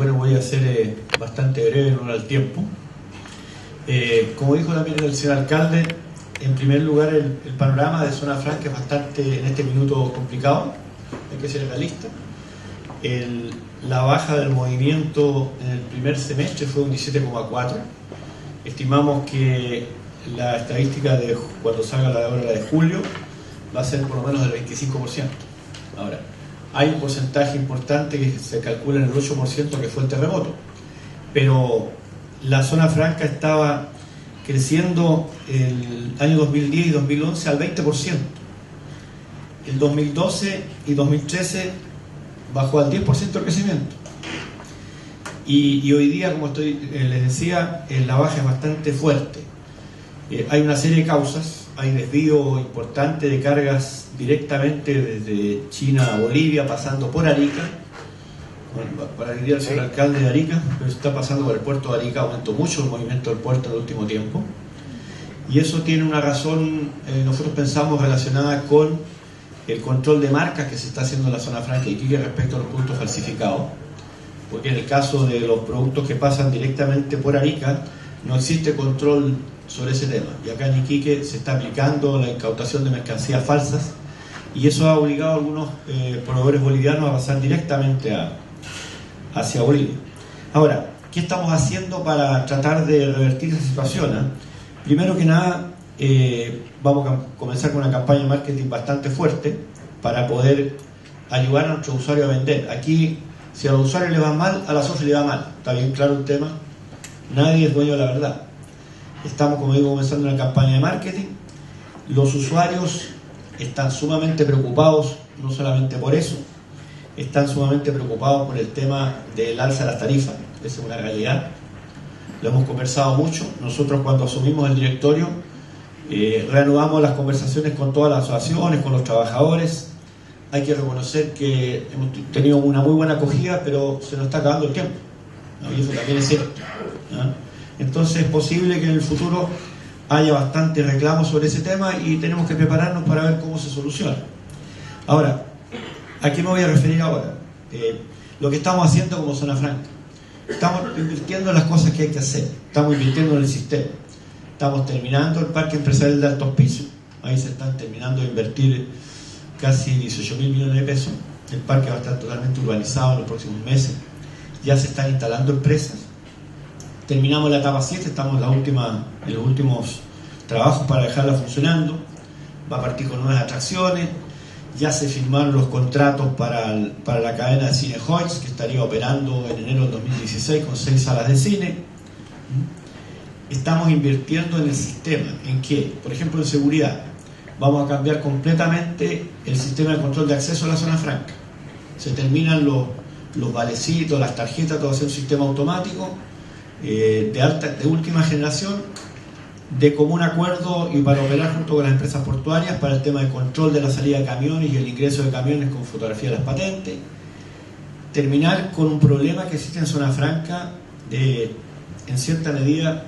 bueno, voy a ser bastante breve en honor al tiempo. Como dijo también el señor alcalde, en primer lugar el panorama de zona franca es bastante, en este minuto, complicado, hay que ser realista. La baja del movimiento en el primer semestre fue un 17,4%. Estimamos que la estadística de cuando salga la hora de julio va a ser por lo menos del 25%. Ahora, hay un porcentaje importante que se calcula en el 8% que fue el terremoto, pero la zona franca estaba creciendo el año 2010 y 2011 al 20%. El 2012 y 2013 bajó al 10% de crecimiento. Y hoy día, como les decía, la baja es bastante fuerte. Hay una serie de causas, hay desvío importante de cargas directamente desde China a Bolivia, pasando por Arica. Bueno, para el día del señor alcalde de Arica, pero está pasando por el puerto de Arica, aumentó mucho el movimiento del puerto en el último tiempo. Y eso tiene una razón, nosotros pensamos, relacionada con el control de marcas que se está haciendo en la zona franca de Iquique respecto a los productos falsificados. Porque en el caso de los productos que pasan directamente por Arica, no existe control sobre ese tema. Y acá en Iquique se está aplicando la incautación de mercancías falsas, y eso ha obligado a algunos proveedores bolivianos a pasar directamente hacia Bolivia. Ahora, ¿qué estamos haciendo para tratar de revertir esa situación? Primero que nada, vamos a comenzar con una campaña de marketing bastante fuerte para poder ayudar a nuestros usuarios a vender. Aquí, si a los usuarios les va mal, a la SOFI le va mal. Está bien claro el tema. Nadie es dueño de la verdad. Estamos, como digo, comenzando una campaña de marketing. Los usuarios están sumamente preocupados, no solamente por eso, están sumamente preocupados por el tema del alza de las tarifas. Esa es una realidad. Lo hemos conversado mucho. Nosotros, cuando asumimos el directorio, reanudamos las conversaciones con todas las asociaciones, con los trabajadores. Hay que reconocer que hemos tenido una muy buena acogida, pero se nos está acabando el tiempo, ¿no? Y eso también es cierto, ¿no? Entonces es posible que en el futuro haya bastante reclamo sobre ese tema y tenemos que prepararnos para ver cómo se soluciona. Ahora, ¿a qué me voy a referir ahora? Lo que estamos haciendo como zona franca. Estamos invirtiendo en las cosas que hay que hacer. Estamos invirtiendo en el sistema. Estamos terminando el parque empresarial de altos pisos. Ahí se están terminando de invertir casi 18.000 millones de pesos. El parque va a estar totalmente urbanizado en los próximos meses. Ya se están instalando empresas. Terminamos la etapa 7, estamos en los últimos trabajos para dejarla funcionando. Va a partir con nuevas atracciones. Ya se firmaron los contratos para la cadena de cine Hoyts, que estaría operando en enero del 2016 con 6 salas de cine. Estamos invirtiendo en el sistema. ¿En qué? Por ejemplo, en seguridad. Vamos a cambiar completamente el sistema de control de acceso a la zona franca. Se terminan los valecitos, las tarjetas, todo hacer un sistema automático de última generación, de común acuerdo y para operar junto con las empresas portuarias para el tema de control de la salida de camiones y el ingreso de camiones con fotografía de las patentes. Terminar con un problema que existe en zona franca de, en cierta medida,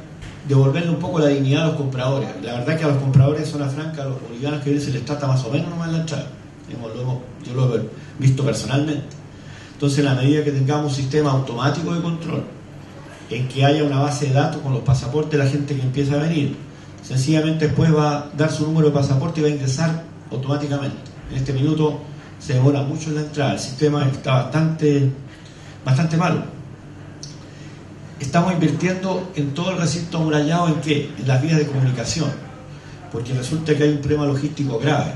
devolverle un poco la dignidad a los compradores. La verdad que a los compradores de zona franca, a los bolivianos que vienen, se les trata más o menos nomás en la entrada. Yo lo he visto personalmente. Entonces, en la medida que tengamos un sistema automático de control, en que haya una base de datos con los pasaportes de la gente que empieza a venir, sencillamente después va a dar su número de pasaporte y va a ingresar automáticamente. En este minuto se demora mucho en la entrada, el sistema está bastante malo. Estamos invirtiendo en todo el recinto amurallado. ¿En qué? En las vías de comunicación, porque resulta que hay un problema logístico grave.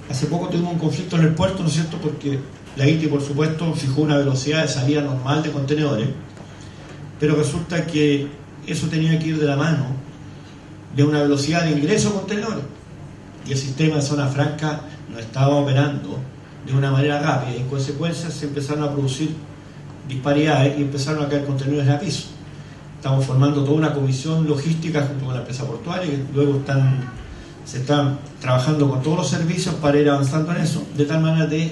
Hace poco tuvimos un conflicto en el puerto, ¿no es cierto?, porque la ITI, por supuesto, fijó una velocidad de salida normal de contenedores, pero resulta que eso tenía que ir de la mano de una velocidad de ingreso a contenedores, y el sistema de zona franca no estaba operando de una manera rápida, y en consecuencia se empezaron a producir disparidades y empezaron a caer contenedores a piso. Estamos formando toda una comisión logística junto con la empresa portuaria, que luego se están trabajando con todos los servicios para ir avanzando en eso, de tal manera de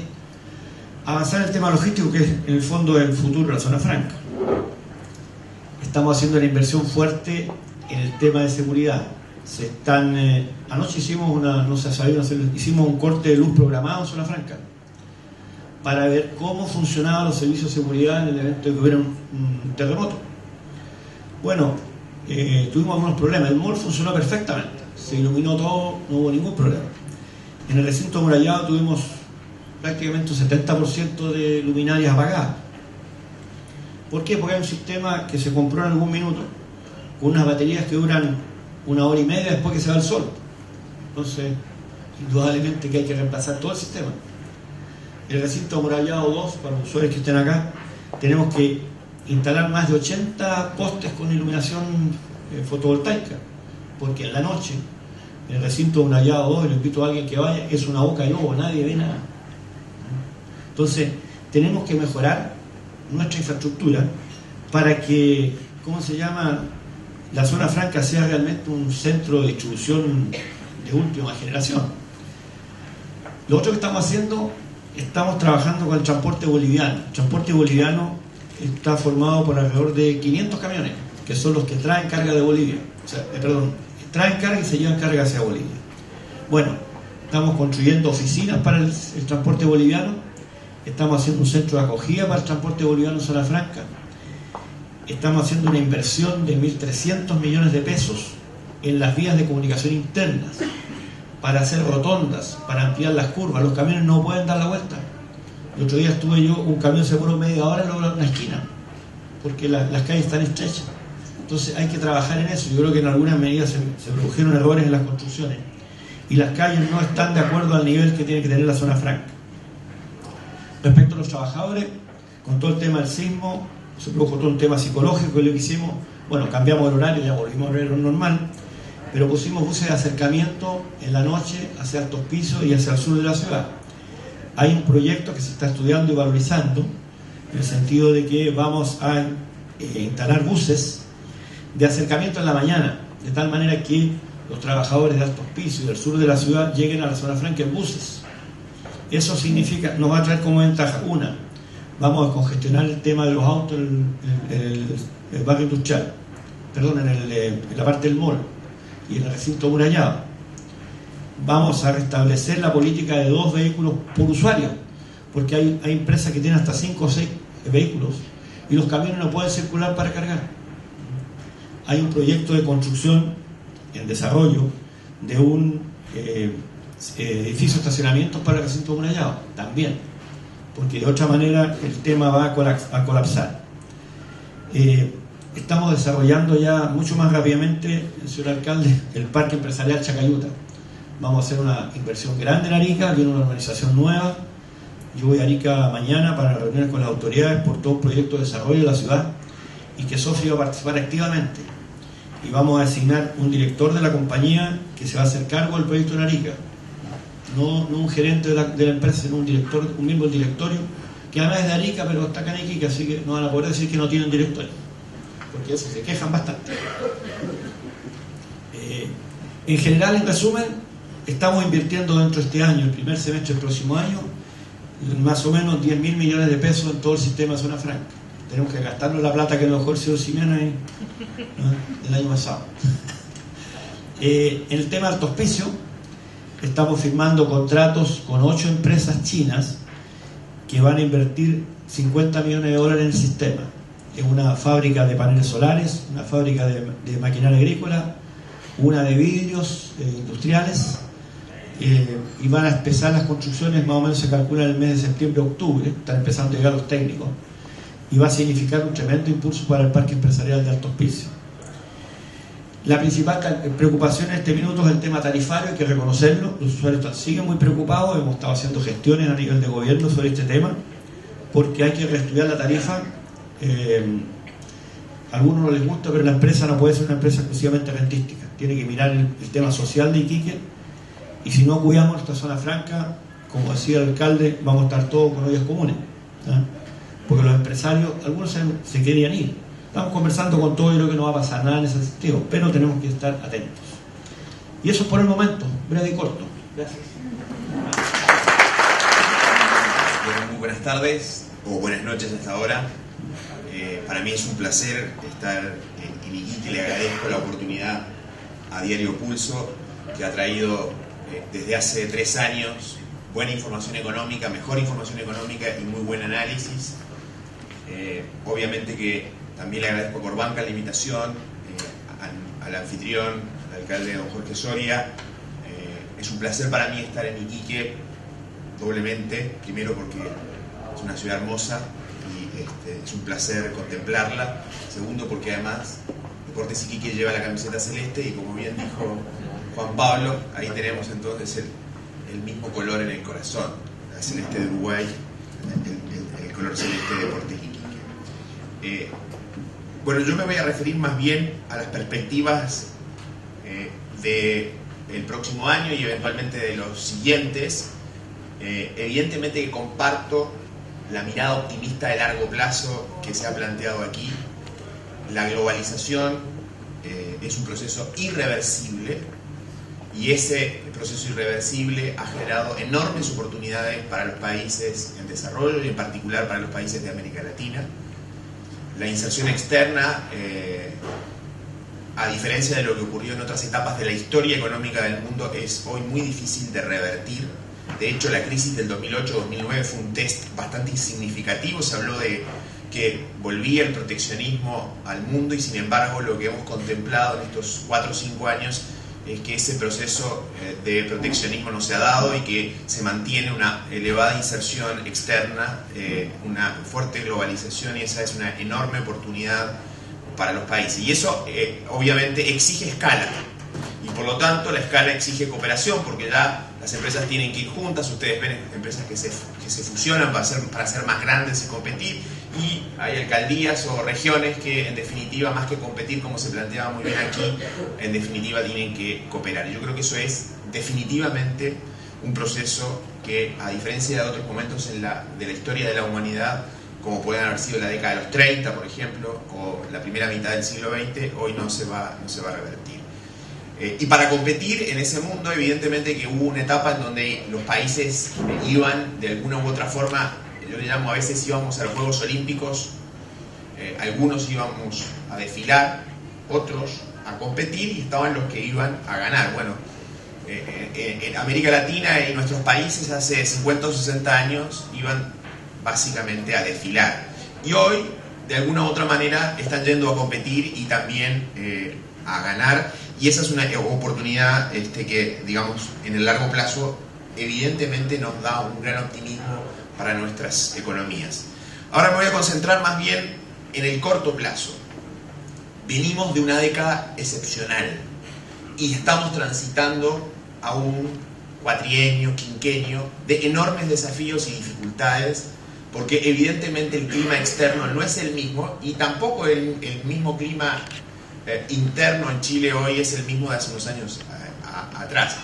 avanzar en el tema logístico, que es en el fondo el futuro de la zona franca. Estamos haciendo una inversión fuerte en el tema de seguridad. Anoche hicimos hicimos un corte de luz programado en zona franca. para ver cómo funcionaban los servicios de seguridad en el evento de que hubiera un terremoto. Bueno, tuvimos algunos problemas. El mall funcionó perfectamente, se iluminó todo, no hubo ningún problema. En el recinto amurallado tuvimos prácticamente un 70% de luminarias apagadas. ¿Por qué? Porque hay un sistema que se compró en algún minuto con unas baterías que duran 1 hora y media después que se va el sol. Entonces, indudablemente que hay que reemplazar todo el sistema. El recinto amurallado 2, para los usuarios que estén acá, tenemos que instalar más de 80 postes con iluminación fotovoltaica, porque en la noche, en el recinto amurallado 2, y le invito a alguien que vaya, es una boca de lobo, nadie ve nada. Entonces, tenemos que mejorar nuestra infraestructura para que, ¿cómo se llama?, la zona franca sea realmente un centro de distribución de última generación. Lo otro que estamos haciendo, estamos trabajando con el transporte boliviano. El transporte boliviano está formado por alrededor de 500 camiones, que son los que traen carga de Bolivia. O sea, traen carga y se llevan carga hacia Bolivia. Bueno, estamos construyendo oficinas para el transporte boliviano, estamos haciendo un centro de acogida para el transporte boliviano en zona franca, estamos haciendo una inversión de 1.300 millones de pesos en las vías de comunicación internas para hacer rotondas, para ampliar las curvas. Los camiones no pueden dar la vuelta. El otro día estuve yo, un camión se demoró media hora en lograr una esquina, porque las calles están estrechas. Entonces hay que trabajar en eso. Yo creo que en algunas medidas se produjeron errores en las construcciones y las calles no están de acuerdo al nivel que tiene que tener la zona franca. Respecto a los trabajadores, con todo el tema del sismo, se produjo todo un tema psicológico que lo que hicimos. Bueno, cambiamos el horario, ya volvimos a horario normal, pero pusimos buses de acercamiento en la noche hacia altos pisos y hacia el sur de la ciudad. Hay un proyecto que se está estudiando y valorizando, en el sentido de que vamos a instalar buses de acercamiento en la mañana, de tal manera que los trabajadores de altos pisos y del sur de la ciudad lleguen a la zona franca en buses. Eso significa, nos va a traer como ventaja, una, vamos a descongestionar el tema de los autos en el barrio industrial, perdón, en la parte del mall y en el recinto amurallado. Vamos a restablecer la política de 2 vehículos por usuario, porque hay empresas que tienen hasta 5 o 6 vehículos y los camiones no pueden circular para cargar. Hay un proyecto de construcción en desarrollo de un edificio de estacionamientos para el recinto amurallado, también, porque de otra manera el tema va a colapsar. Estamos desarrollando ya mucho más rápidamente, señor alcalde, el parque empresarial Chacayuta. Vamos a hacer una inversión grande en Arica, viene una urbanización nueva. Yo voy a Arica mañana para reuniones con las autoridades por todo un proyecto de desarrollo de la ciudad y que Sofía va a participar activamente. Y vamos a designar un director de la compañía que se va a hacer cargo del proyecto en Arica. No un gerente de la empresa, sino un miembro del directorio, que además es de Arica, pero está acá en Iquique, así que no van a poder decir que no tienen directorio, porque eso se quejan bastante. En general, en resumen, estamos invirtiendo dentro de este año, el primer semestre del próximo año, más o menos 10.000 millones de pesos en todo el sistema de zona franca. Tenemos que gastarnos la plata que nos dejó el señor Simeone el año pasado. En el tema del hospicio, estamos firmando contratos con 8 empresas chinas que van a invertir 50 millones de dólares en el sistema. Es una fábrica de paneles solares, una fábrica de maquinaria agrícola, una de vidrios industriales, y van a empezar las construcciones, más o menos se calcula en el mes de septiembre-octubre, están empezando a llegar los técnicos, y va a significar un tremendo impulso para el parque empresarial de alto hospicio. La principal preocupación en este minuto es el tema tarifario, hay que reconocerlo, los usuarios siguen muy preocupados, hemos estado haciendo gestiones a nivel de gobierno sobre este tema, porque hay que reestudiar la tarifa. A algunos no les gusta, pero la empresa no puede ser una empresa exclusivamente rentística, tiene que mirar el tema social de Iquique, y si no cuidamos nuestra zona franca, como decía el alcalde, vamos a estar todos con ollas comunes, ¿eh? Porque los empresarios, algunos se querían ir. Estamos conversando con todo y creo que no va a pasar nada en ese sentido, pero tenemos que estar atentos. Y eso es por el momento, breve y corto. Gracias. Bueno, muy buenas tardes o buenas noches a esta hora. Para mí es un placer estar en Iquique. Le agradezco la oportunidad a Diario Pulso, que ha traído desde hace 3 años buena información económica, mejor información económica y muy buen análisis. Obviamente que también le agradezco a Corbanca la invitación, al anfitrión, al alcalde don Jorge Soria. Es un placer para mí estar en Iquique doblemente, primero porque es una ciudad hermosa y es un placer contemplarla, segundo porque además Deportes Iquique lleva la camiseta celeste y como bien dijo Juan Pablo, ahí tenemos entonces el mismo color en el corazón, la celeste de Uruguay, el color celeste de Deportes Iquique. Bueno, yo me voy a referir más bien a las perspectivas del próximo año y eventualmente de los siguientes. Evidentemente que comparto la mirada optimista de largo plazo que se ha planteado aquí. La globalización es un proceso irreversible y ese proceso irreversible ha generado enormes oportunidades para los países en desarrollo y en particular para los países de América Latina. La inserción externa, a diferencia de lo que ocurrió en otras etapas de la historia económica del mundo, es hoy muy difícil de revertir. De hecho, la crisis del 2008-2009 fue un test bastante insignificativo. Se habló de que volvía el proteccionismo al mundo y sin embargo lo que hemos contemplado en estos 4 o 5 años es que ese proceso de proteccionismo no se ha dado y que se mantiene una elevada inserción externa, una fuerte globalización, y esa es una enorme oportunidad para los países. Y eso obviamente exige escala y por lo tanto la escala exige cooperación, porque ya las empresas tienen que ir juntas. Ustedes ven empresas que se fusionan para ser más grandes y competir, y hay alcaldías o regiones que en definitiva, más que competir como se planteaba muy bien aquí, en definitiva tienen que cooperar. Yo creo que eso es definitivamente un proceso que, a diferencia de otros momentos de la historia de la humanidad, como pueden haber sido la década de los 30, por ejemplo, o la primera mitad del siglo XX, hoy no se va a revertir. Y para competir en ese mundo, evidentemente que hubo una etapa en donde los países iban de alguna u otra forma, yo le llamo, a veces íbamos a los Juegos Olímpicos, algunos íbamos a desfilar, otros a competir, y estaban los que iban a ganar. Bueno, en América Latina y nuestros países hace 50 o 60 años iban básicamente a desfilar, y hoy de alguna u otra manera están yendo a competir y también a ganar, y esa es una oportunidad que, digamos, en el largo plazo evidentemente nos da un gran optimismo para nuestras economías. Ahora me voy a concentrar más bien en el corto plazo. Venimos de una década excepcional y estamos transitando a un cuatrienio, quinquenio de enormes desafíos y dificultades, porque evidentemente el clima externo no es el mismo, y tampoco el mismo clima interno en Chile hoy es el mismo de hace unos años atrás.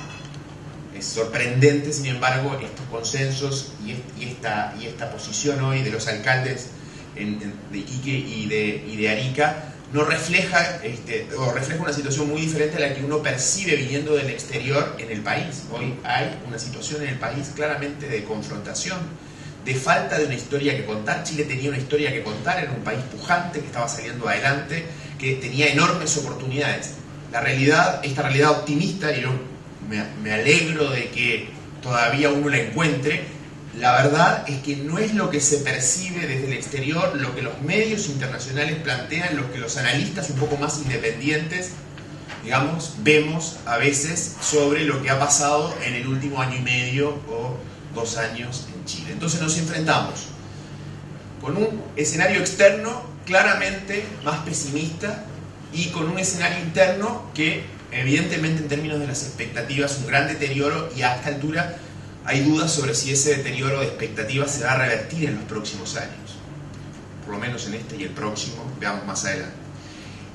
Es sorprendente, sin embargo, estos consensos y esta posición hoy de los alcaldes de Iquique y de Arica no refleja, refleja una situación muy diferente a la que uno percibe viniendo del exterior en el país. Hoy hay una situación en el país claramente de confrontación, de falta de una historia que contar. Chile tenía una historia que contar, era un país pujante que estaba saliendo adelante, que tenía enormes oportunidades. Esta realidad optimista, y yo me alegro de que todavía uno la encuentre, la verdad es que no es lo que se percibe desde el exterior, lo que los medios internacionales plantean, lo que los analistas un poco más independientes, digamos, vemos a veces sobre lo que ha pasado en el último año y medio o 2 años en Chile. Entonces nos enfrentamos con un escenario externo claramente más pesimista y con un escenario interno que evidentemente en términos de las expectativas un gran deterioro, y a esta altura hay dudas sobre si ese deterioro de expectativas se va a revertir en los próximos años, por lo menos en este y el próximo, veamos más adelante.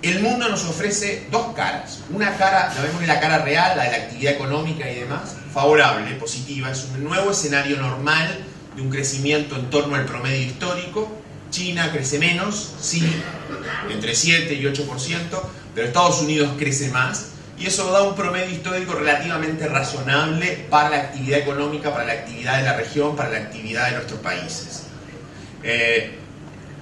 El mundo nos ofrece 2 caras. Una cara, la vemos en la cara real, la de la actividad económica y demás, favorable, positiva. Es un nuevo escenario normal de un crecimiento en torno al promedio histórico. China crece menos, sí, entre 7 y 8%, pero Estados Unidos crece más, y eso da un promedio histórico relativamente razonable para la actividad económica, para la actividad de la región, para la actividad de nuestros países.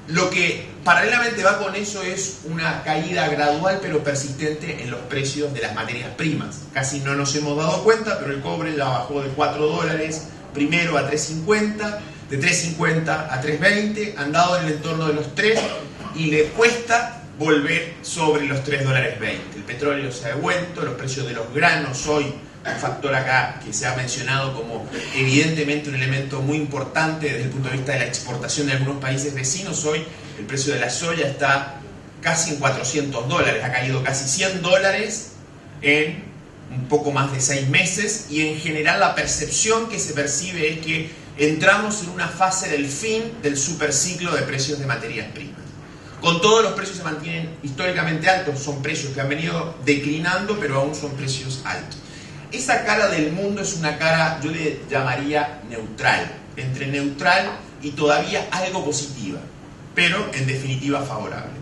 Lo que paralelamente va con eso es una caída gradual pero persistente en los precios de las materias primas. Casi no nos hemos dado cuenta, pero el cobre ya bajó de $4 primero a 3.50, de 3.50 a 3.20, han dado en el entorno de los 3 y le cuesta volver sobre los $3.20. El petróleo se ha devuelto, los precios de los granos hoy, un factor acá que se ha mencionado como evidentemente un elemento muy importante desde el punto de vista de la exportación de algunos países vecinos. Hoy el precio de la soya está casi en $400, ha caído casi $100 en un poco más de 6 meses, y en general la percepción que se percibe es que entramos en una fase del fin del superciclo de precios de materias primas. Con todo, los precios se mantienen históricamente altos, son precios que han venido declinando, pero aún son precios altos. Esa cara del mundo es una cara, yo le llamaría neutral, entre neutral y todavía algo positiva, pero en definitiva favorable.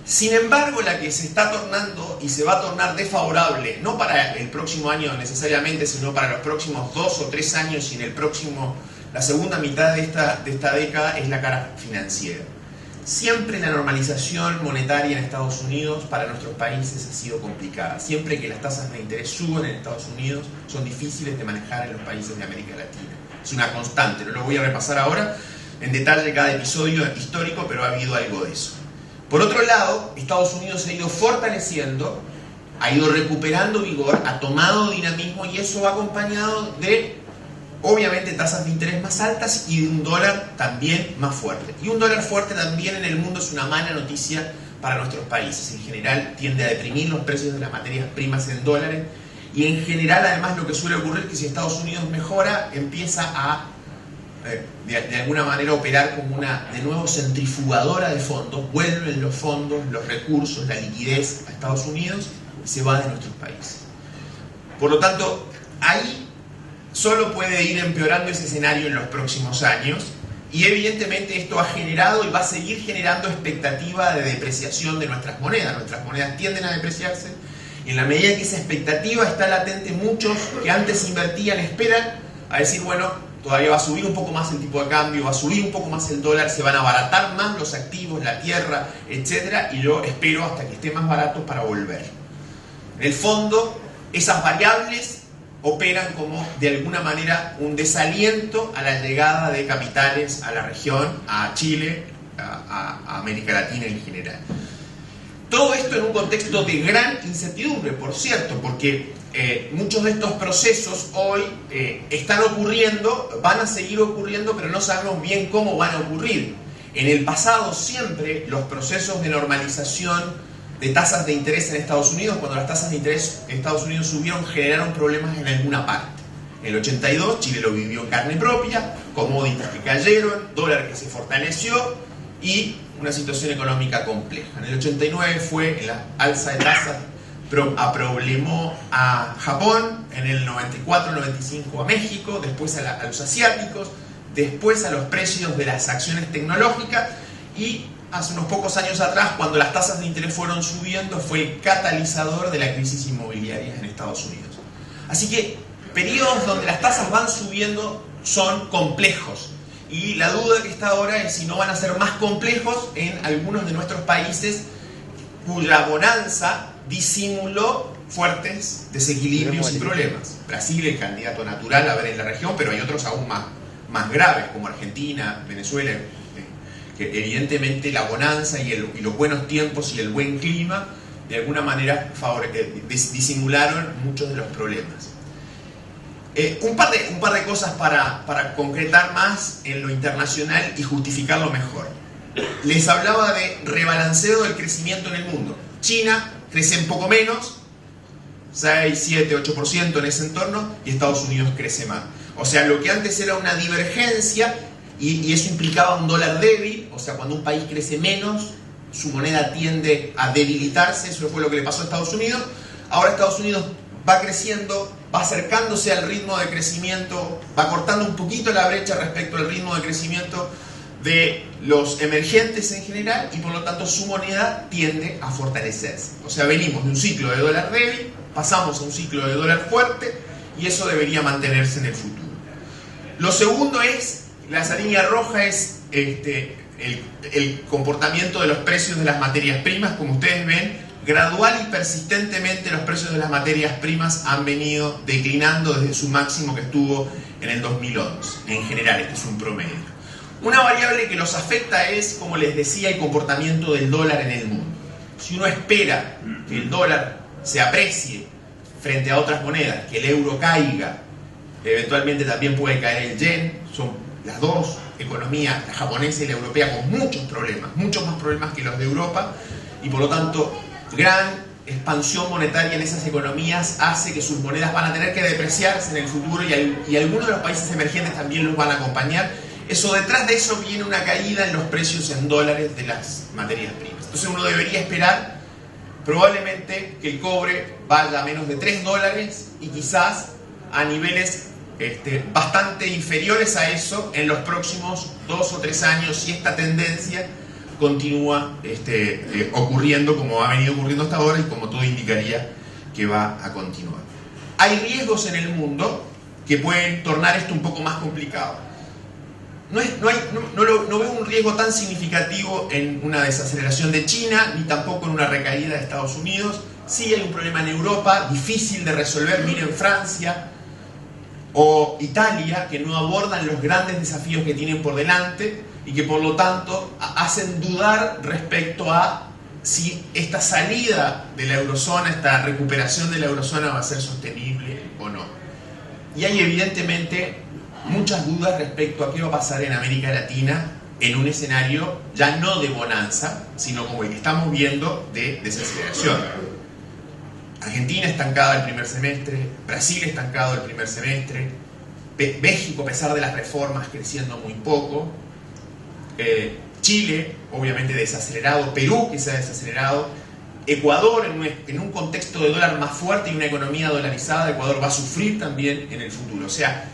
Sin embargo, la que se está tornando y se va a tornar desfavorable, no para el próximo año necesariamente, sino para los próximos 2 o 3 años y en la segunda mitad de esta década, es la cara financiera. Siempre la normalización monetaria en Estados Unidos para nuestros países ha sido complicada. Siempre que las tasas de interés suben en Estados Unidos, son difíciles de manejar en los países de América Latina. Es una constante, no lo voy a repasar ahora en detalle cada episodio histórico, pero ha habido algo de eso. Por otro lado, Estados Unidos se ha ido fortaleciendo, ha ido recuperando vigor, ha tomado dinamismo, y eso va acompañado de, obviamente, tasas de interés más altas y de un dólar también más fuerte. Y un dólar fuerte también en el mundo es una mala noticia para nuestros países. En general tiende a deprimir los precios de las materias primas en dólares, y en general además lo que suele ocurrir es que si Estados Unidos mejora, empieza a de alguna manera operar como una, de nuevo, centrifugadora de fondos. Vuelven los fondos, los recursos, la liquidez a Estados Unidos y se va de nuestros países. Por lo tanto, ahí solo puede ir empeorando ese escenario en los próximos años, y evidentemente esto ha generado y va a seguir generando expectativa de depreciación de nuestras monedas. Nuestras monedas tienden a depreciarse, y en la medida que esa expectativa está latente, muchos que antes invertían esperan a decir, bueno, todavía va a subir un poco más el tipo de cambio, va a subir un poco más el dólar, se van a abaratar más los activos, la tierra, etc. Y yo espero hasta que esté más barato para volver. En el fondo, esas variables operan como, de alguna manera, un desaliento a la llegada de capitales a la región, a Chile, a América Latina en general. Todo esto en un contexto de gran incertidumbre, por cierto, porque muchos de estos procesos hoy están ocurriendo, van a seguir ocurriendo, pero no sabemos bien cómo van a ocurrir. En el pasado siempre los procesos de normalización de tasas de interés en Estados Unidos, cuando las tasas de interés en Estados Unidos subieron, generaron problemas en alguna parte. En el 82 Chile lo vivió en carne propia, commodities que cayeron, dólar que se fortaleció y una situación económica compleja. En el 89 fue la alza de tasas, problemó a Japón, en el 94-95 a México, después a los asiáticos, después a los precios de las acciones tecnológicas, y hace unos pocos años atrás, cuando las tasas de interés fueron subiendo, fue el catalizador de la crisis inmobiliaria en Estados Unidos. Así que periodos donde las tasas van subiendo son complejos, y la duda que está ahora es si no van a ser más complejos en algunos de nuestros países cuya bonanza disimuló fuertes desequilibrios y problemas. Brasil, el candidato natural a ver en la región, pero hay otros aún más graves, como Argentina, Venezuela, que evidentemente la bonanza y los buenos tiempos y el buen clima de alguna manera disimularon muchos de los problemas. Un par de cosas para concretar más en lo internacional y justificarlo mejor. Les hablaba de rebalanceo del crecimiento en el mundo. China crece un poco menos, 6, 7, 8% en ese entorno, y Estados Unidos crece más. O sea, lo que antes era una divergencia, y eso implicaba un dólar débil, o sea, cuando un país crece menos, su moneda tiende a debilitarse. Eso fue lo que le pasó a Estados Unidos. Ahora Estados Unidos va creciendo, va acercándose al ritmo de crecimiento, va cortando un poquito la brecha respecto al ritmo de crecimiento de los emergentes en general, y por lo tanto su moneda tiende a fortalecerse. O sea, venimos de un ciclo de dólar débil, pasamos a un ciclo de dólar fuerte, y eso debería mantenerse en el futuro. Lo segundo es, esa línea roja es el comportamiento de los precios de las materias primas. Como ustedes ven, gradual y persistentemente los precios de las materias primas han venido declinando desde su máximo que estuvo en el 2011. En general, este es un promedio. Una variable que los afecta es, como les decía, el comportamiento del dólar en el mundo. Si uno espera que el dólar se aprecie frente a otras monedas, que el euro caiga, eventualmente también puede caer el yen, son las dos economías, la japonesa y la europea, con muchos problemas, muchos más problemas que los de Europa, y por lo tanto, gran expansión monetaria en esas economías hace que sus monedas van a tener que depreciarse en el futuro y algunos de los países emergentes también los van a acompañar. Detrás de eso viene una caída en los precios en dólares de las materias primas. Entonces uno debería esperar probablemente que el cobre vaya a menos de $3 y quizás a niveles bastante inferiores a eso en los próximos 2 o 3 años, si esta tendencia continúa ocurriendo como ha venido ocurriendo hasta ahora y como todo indicaría que va a continuar. Hay riesgos en el mundo que pueden tornar esto un poco más complicado. No veo un riesgo tan significativo en una desaceleración de China, ni tampoco en una recaída de Estados Unidos. Sí hay un problema en Europa, difícil de resolver. Miren Francia o Italia, que no abordan los grandes desafíos que tienen por delante y que por lo tanto hacen dudar respecto a si esta salida de la eurozona, esta recuperación de la eurozona va a ser sostenible o no. Y hay evidentemente muchas dudas respecto a qué va a pasar en América Latina en un escenario ya no de bonanza, sino como el que estamos viendo de desaceleración. Argentina estancada el primer semestre, Brasil estancado el primer semestre, México a pesar de las reformas creciendo muy poco, Chile obviamente desacelerado, Perú que se ha desacelerado, Ecuador en un contexto de dólar más fuerte y una economía dolarizada, Ecuador va a sufrir también en el futuro. O sea,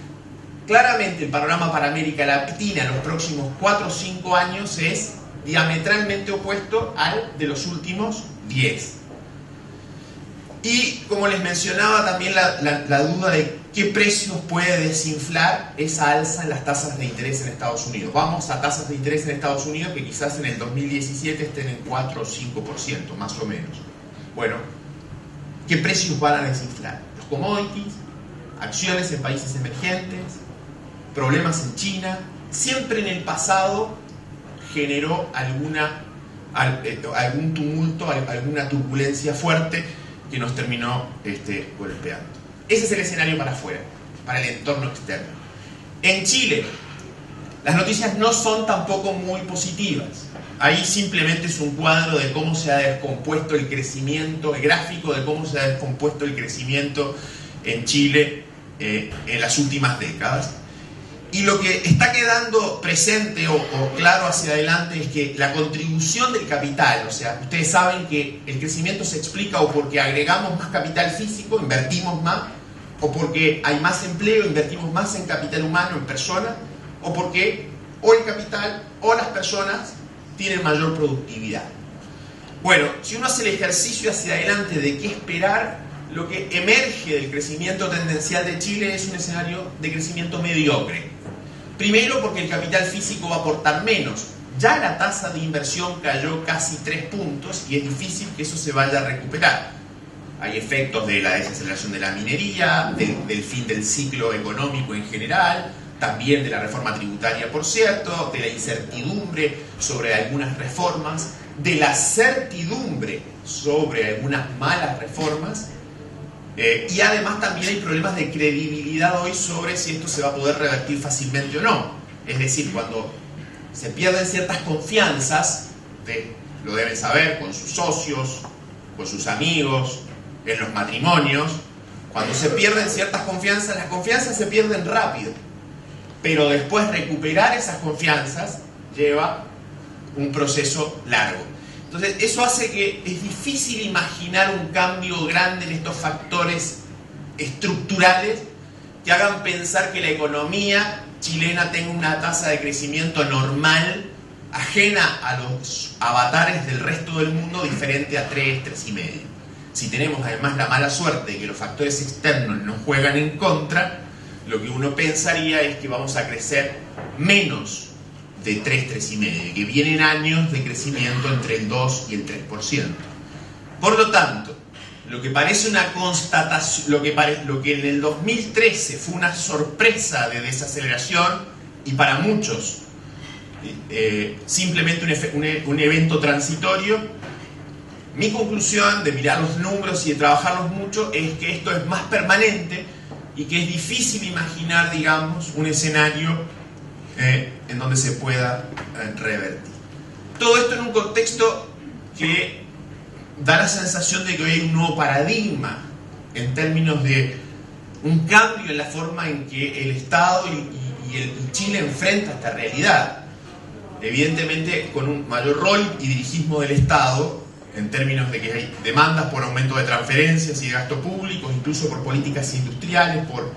claramente el panorama para América Latina en los próximos 4 o 5 años es diametralmente opuesto al de los últimos 10. Y como les mencionaba también la duda de qué precios puede desinflar esa alza en las tasas de interés en Estados Unidos. Vamos a tasas de interés en Estados Unidos que quizás en el 2017 estén en 4 o 5%, más o menos. Bueno, ¿qué precios van a desinflar? Los commodities, acciones en países emergentes, problemas en China. Siempre en el pasado generó algún tumulto, alguna turbulencia fuerte que nos terminó golpeando. Ese es el escenario para afuera, para el entorno externo. En Chile, las noticias no son tampoco muy positivas. Ahí simplemente es un cuadro de cómo se ha descompuesto el crecimiento, el gráfico de cómo se ha descompuesto el crecimiento en Chile en las últimas décadas. Y lo que está quedando presente o claro hacia adelante es que la contribución del capital, o sea, ustedes saben que el crecimiento se explica o porque agregamos más capital físico, invertimos más, o porque hay más empleo, invertimos más en capital humano, en personas, o porque o el capital o las personas tienen mayor productividad. Bueno, si uno hace el ejercicio hacia adelante de qué esperar, lo que emerge del crecimiento tendencial de Chile es un escenario de crecimiento mediocre. Primero porque el capital físico va a aportar menos. Ya la tasa de inversión cayó casi 3 puntos y es difícil que eso se vaya a recuperar. Hay efectos de la desaceleración de la minería, del fin del ciclo económico en general, también de la reforma tributaria, por cierto, de la incertidumbre sobre algunas reformas, de la certidumbre sobre algunas malas reformas. Y además también hay problemas de credibilidad hoy sobre si esto se va a poder revertir fácilmente o no. Es decir, cuando se pierden ciertas confianzas, lo deben saber, con sus socios, con sus amigos, en los matrimonios, cuando se pierden ciertas confianzas, las confianzas se pierden rápido, pero después recuperar esas confianzas lleva un proceso largo. Entonces, eso hace que es difícil imaginar un cambio grande en estos factores estructurales que hagan pensar que la economía chilena tenga una tasa de crecimiento normal, ajena a los avatares del resto del mundo, diferente a 3, 3,5. Si tenemos además la mala suerte de que los factores externos nos juegan en contra, lo que uno pensaría es que vamos a crecer menos de 3, 3,5, que vienen años de crecimiento entre el 2 y el 3%. Por lo tanto, lo que parece una constatación, lo que en el 2013 fue una sorpresa de desaceleración y para muchos simplemente un evento transitorio, mi conclusión de mirar los números y de trabajarlos mucho es que esto es más permanente y que es difícil imaginar, digamos, un escenario en donde se pueda revertir. Todo esto en un contexto que da la sensación de que hoy hay un nuevo paradigma en términos de un cambio en la forma en que el Estado y Chile enfrenta esta realidad. Evidentemente con un mayor rol y dirigismo del Estado en términos de que hay demandas por aumento de transferencias y de gastos públicos, incluso por políticas industriales, por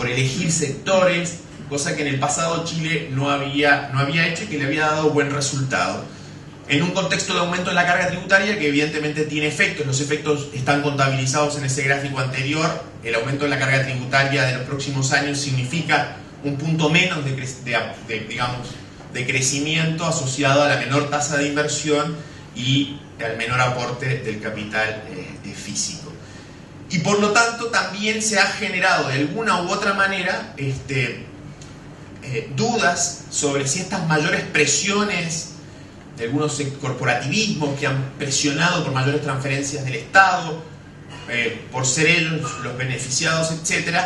elegir sectores, cosa que en el pasado Chile no había hecho y que le había dado buen resultado. En un contexto de aumento en la carga tributaria que evidentemente tiene efectos, los efectos están contabilizados en ese gráfico anterior, el aumento en la carga tributaria de los próximos años significa un punto menos de crecimiento asociado a la menor tasa de inversión y al menor aporte del capital físico. Y por lo tanto también se ha generado de alguna u otra manera dudas sobre si estas mayores presiones de algunos corporativismos que han presionado por mayores transferencias del Estado, por ser ellos los beneficiados, etc.,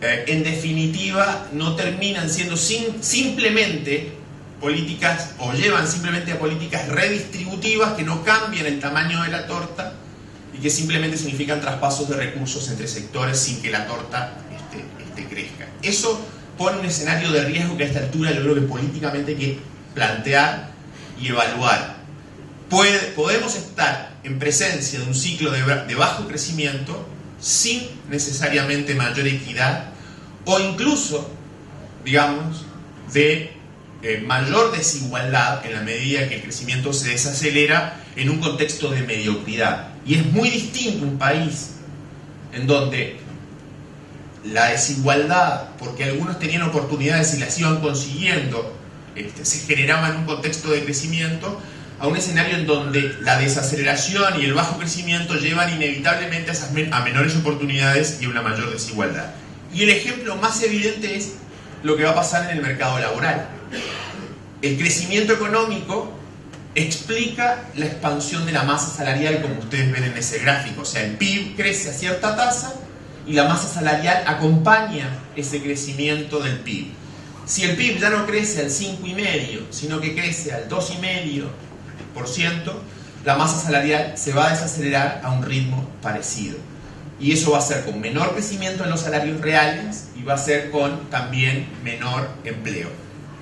en definitiva no terminan siendo simplemente políticas, o llevan simplemente a políticas redistributivas que no cambian el tamaño de la torta y que simplemente significan traspasos de recursos entre sectores sin que la torta crezca. Eso pone un escenario de riesgo que a esta altura yo creo que políticamente hay que plantear y evaluar. Podemos estar en presencia de un ciclo de bajo crecimiento sin necesariamente mayor equidad o incluso, digamos, de mayor desigualdad en la medida que el crecimiento se desacelera en un contexto de mediocridad. Y es muy distinto un país en donde la desigualdad, porque algunos tenían oportunidades y las iban consiguiendo, se generaba en un contexto de crecimiento, a un escenario en donde la desaceleración y el bajo crecimiento llevan inevitablemente a menores oportunidades y a una mayor desigualdad. Y el ejemplo más evidente es lo que va a pasar en el mercado laboral. El crecimiento económico explica la expansión de la masa salarial, como ustedes ven en ese gráfico. O sea, el PIB crece a cierta tasa y la masa salarial acompaña ese crecimiento del PIB. Si el PIB ya no crece al 5,5%, sino que crece al 2,5%, la masa salarial se va a desacelerar a un ritmo parecido. Y eso va a ser con menor crecimiento en los salarios reales y va a ser con también menor empleo.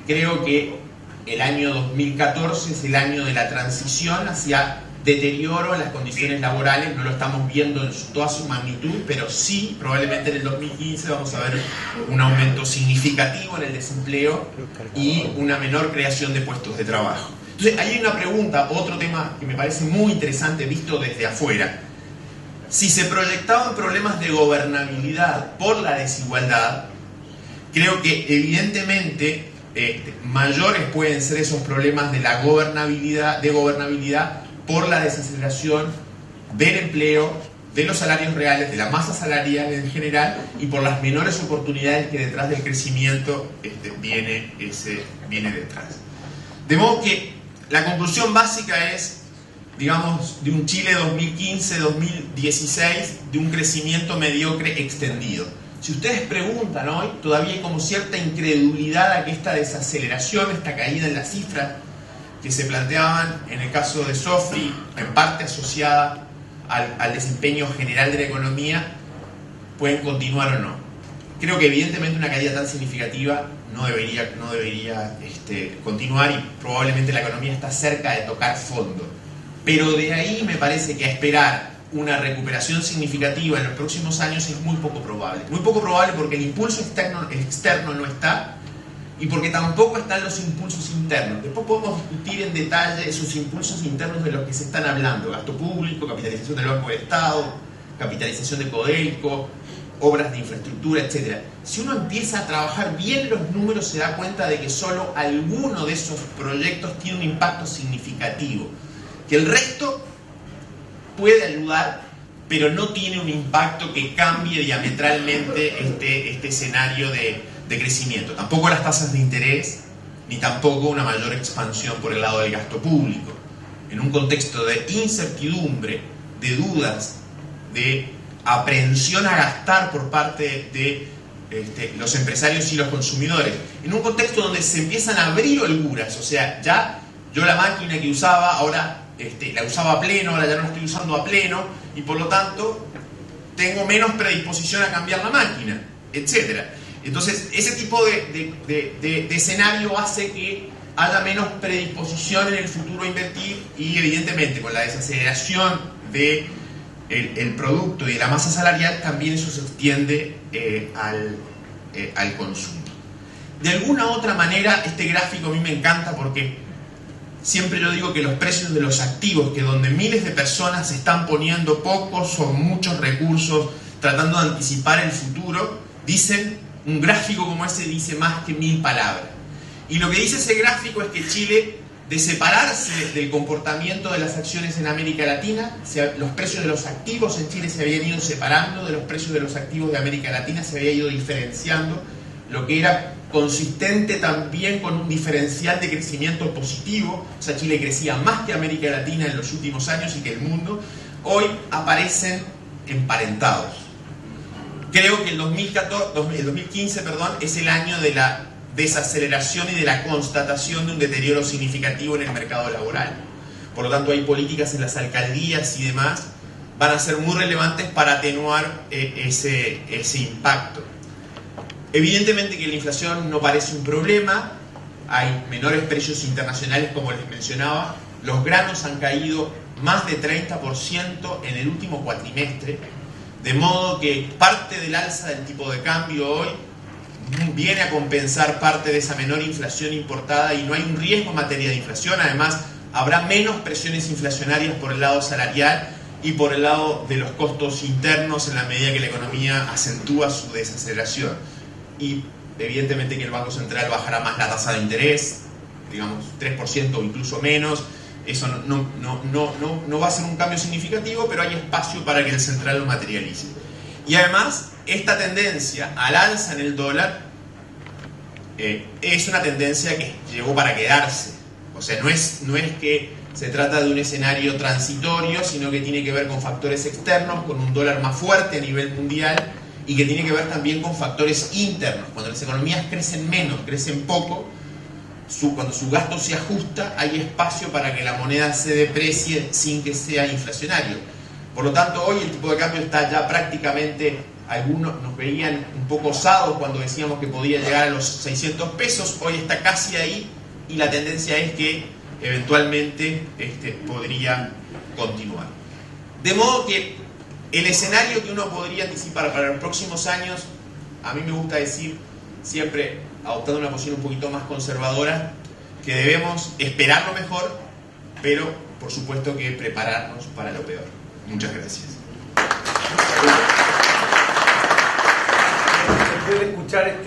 Creo que el año 2014 es el año de la transición hacia deterioro en las condiciones laborales. No lo estamos viendo en toda su magnitud, pero sí, probablemente en el 2015 vamos a ver un aumento significativo en el desempleo y una menor creación de puestos de trabajo. Entonces, ahí hay una pregunta, otro tema que me parece muy interesante visto desde afuera. Si se proyectaban problemas de gobernabilidad por la desigualdad, creo que evidentemente mayores pueden ser esos problemas de la gobernabilidad por la desaceleración del empleo, de los salarios reales, de la masa salarial en general y por las menores oportunidades que detrás del crecimiento viene detrás. De modo que la conclusión básica es, digamos, de un Chile 2015-2016, de un crecimiento mediocre extendido. Si ustedes preguntan hoy, todavía hay como cierta incredulidad a que esta desaceleración, esta caída en las cifras que se planteaban en el caso de Sofri, en parte asociada al desempeño general de la economía, pueden continuar o no. Creo que evidentemente una caída tan significativa no debería continuar y probablemente la economía está cerca de tocar fondo. Pero de ahí me parece que a esperar una recuperación significativa en los próximos años es muy poco probable. Muy poco probable porque el impulso externo no está y porque tampoco están los impulsos internos. Después podemos discutir en detalle esos impulsos internos de los que se están hablando. Gasto público, capitalización del Banco del Estado, capitalización de Codelco, obras de infraestructura, etc. Si uno empieza a trabajar bien los números se da cuenta de que solo alguno de esos proyectos tiene un impacto significativo. Que el resto puede ayudar, pero no tiene un impacto que cambie diametralmente este escenario de crecimiento. Tampoco las tasas de interés, ni tampoco una mayor expansión por el lado del gasto público. En un contexto de incertidumbre, de dudas, de aprehensión a gastar por parte de los empresarios y los consumidores, en un contexto donde se empiezan a abrir holguras, o sea, ya yo la máquina que usaba, ahora la usaba a pleno, ahora ya no la estoy usando a pleno, y por lo tanto tengo menos predisposición a cambiar la máquina, etc. Entonces, ese tipo de escenario hace que haya menos predisposición en el futuro a invertir, y evidentemente con la desaceleración del producto y de la masa salarial también eso se extiende al consumo. De alguna otra manera, este gráfico a mí me encanta porque siempre yo digo que los precios de los activos, que donde miles de personas están poniendo pocos o muchos recursos tratando de anticipar el futuro, dicen, un gráfico como ese dice más que 1000 palabras. Y lo que dice ese gráfico es que Chile, de separarse del comportamiento de las acciones en América Latina, los precios de los activos en Chile se habían ido separando de los precios de los activos de América Latina, se había ido diferenciando, lo que era consistente también con un diferencial de crecimiento positivo. O sea, Chile crecía más que América Latina en los últimos años y que el mundo. Hoy aparecen emparentados. Creo que el 2015 es el año de la desaceleración y de la constatación de un deterioro significativo en el mercado laboral. Por lo tanto, hay políticas en las alcaldías y demás van a ser muy relevantes para atenuar ese impacto. Evidentemente que la inflación no parece un problema, hay menores precios internacionales como les mencionaba, los granos han caído más de 30% en el último cuatrimestre, de modo que parte del alza del tipo de cambio hoy viene a compensar parte de esa menor inflación importada y no hay un riesgo en materia de inflación. Además, habrá menos presiones inflacionarias por el lado salarial y por el lado de los costos internos en la medida que la economía acentúa su desaceleración. Y evidentemente que el Banco Central bajará más la tasa de interés, digamos 3% o incluso menos. Eso no va a ser un cambio significativo, pero hay espacio para que el central lo materialice. Y además, esta tendencia al alza en el dólar es una tendencia que llegó para quedarse. O sea, no es que se trata de un escenario transitorio, sino que tiene que ver con factores externos, con un dólar más fuerte a nivel mundial, y que tiene que ver también con factores internos. Cuando las economías crecen menos, crecen poco, cuando su gasto se ajusta, hay espacio para que la moneda se deprecie sin que sea inflacionario. Por lo tanto, hoy el tipo de cambio está ya prácticamente, algunos nos veían un poco osados cuando decíamos que podía llegar a los 600 pesos, hoy está casi ahí y la tendencia es que eventualmente podría continuar. De modo que el escenario que uno podría anticipar para los próximos años, a mí me gusta decir, siempre adoptando una posición un poquito más conservadora, que debemos esperar lo mejor, pero por supuesto que prepararnos para lo peor. Muchas gracias. Después de escuchar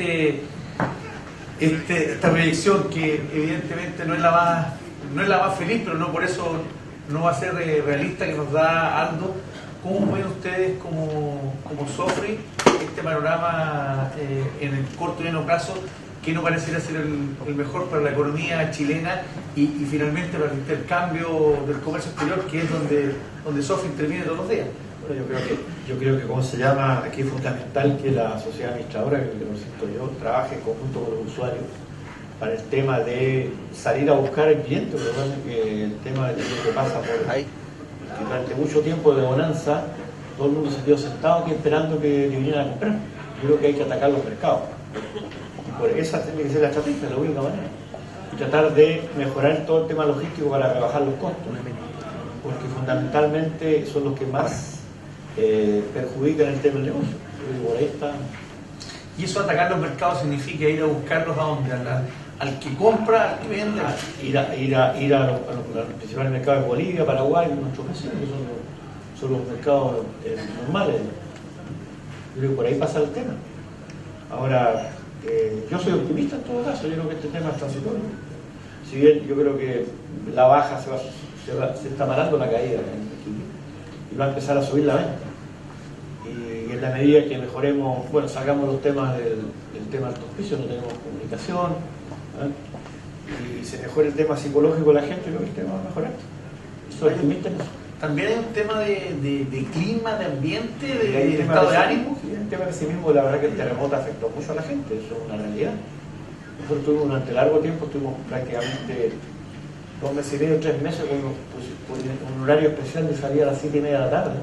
esta proyección, que evidentemente no es la más feliz, pero no por eso no va a ser realista, que nos da Aldo, ¿cómo ven ustedes como Sofri este panorama en el corto y mediano plazo, que no pareciera ser el mejor para la economía chilena y finalmente para el intercambio del comercio exterior, que es donde Sofri interviene todos los días? Bueno, yo creo que como se llama, aquí es fundamental que la sociedad administradora, que lo siento yo, trabaje en conjunto con los usuarios para el tema de salir a buscar el cliente, porque el tema de lo que pasa por ahí, que durante mucho tiempo de bonanza todo el mundo se quedó sentado aquí esperando que vinieran a comprar. Yo creo que hay que atacar los mercados. Y por esa tiene que ser la estrategia, la única manera. Y tratar de mejorar todo el tema logístico para rebajar los costos. Porque fundamentalmente son los que más perjudican el tema del negocio. Y por ahí está. ¿Y eso atacar los mercados significa ir a buscarlos a dónde? ¿Al que compra, al que vende? Ir a los principales mercados de Bolivia, Paraguay, nuestros vecinos, que son los mercados normales. Yo creo que por ahí pasa el tema. Ahora, yo soy optimista en todo caso, yo creo que este tema es transitorio. Si bien yo creo que la baja se está parando la caída en Chile, y va a empezar a subir la venta. Y en la medida que mejoremos, bueno, sacamos los temas del tema del auspicio, no tenemos comunicación, y se mejore el tema psicológico de la gente, creo que el tema va a mejorar. Soy optimista en eso. También hay un tema de clima, de ambiente, de estado de ánimo. Sí, el tema de sí mismo, la verdad que el terremoto afectó mucho a la gente, eso es una realidad. Nosotros tuvimos durante largo tiempo, estuvimos prácticamente 2 meses y medio, 3 meses con un horario especial de salida a las 7:30 de la tarde,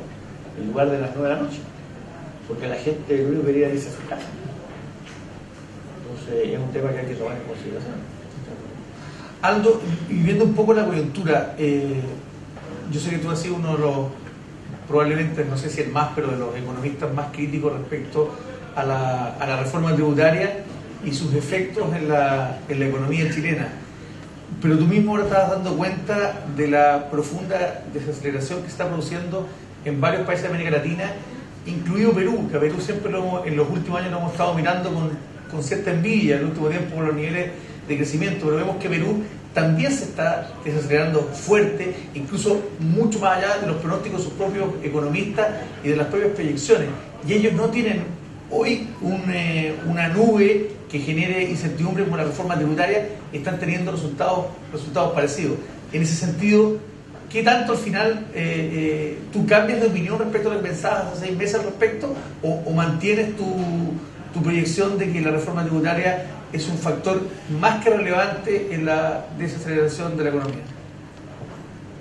en lugar de las 9 de la noche, porque la gente lo único que quería irse a su casa. Entonces es un tema que hay que tomar en consideración. Aldo, y viendo un poco la coyuntura, yo sé que tú has sido uno de los, probablemente, no sé si el más, pero de los economistas más críticos respecto a la reforma tributaria y sus efectos en la economía chilena. Pero tú mismo ahora estabas dando cuenta de la profunda desaceleración que se está produciendo en varios países de América Latina, incluido Perú, que a Perú siempre en los últimos años lo hemos estado mirando con cierta envidia en el último tiempo por los niveles de crecimiento, pero vemos que Perú también se está desacelerando fuerte, incluso mucho más allá de los pronósticos de sus propios economistas y de las propias proyecciones. Y ellos no tienen hoy una nube que genere incertidumbre como la reforma tributaria, están teniendo resultados parecidos. En ese sentido, ¿qué tanto al final tú cambias de opinión respecto a lo que pensabas hace 6 meses al respecto o mantienes tu proyección de que la reforma tributaria es un factor más que relevante en la desaceleración de la economía?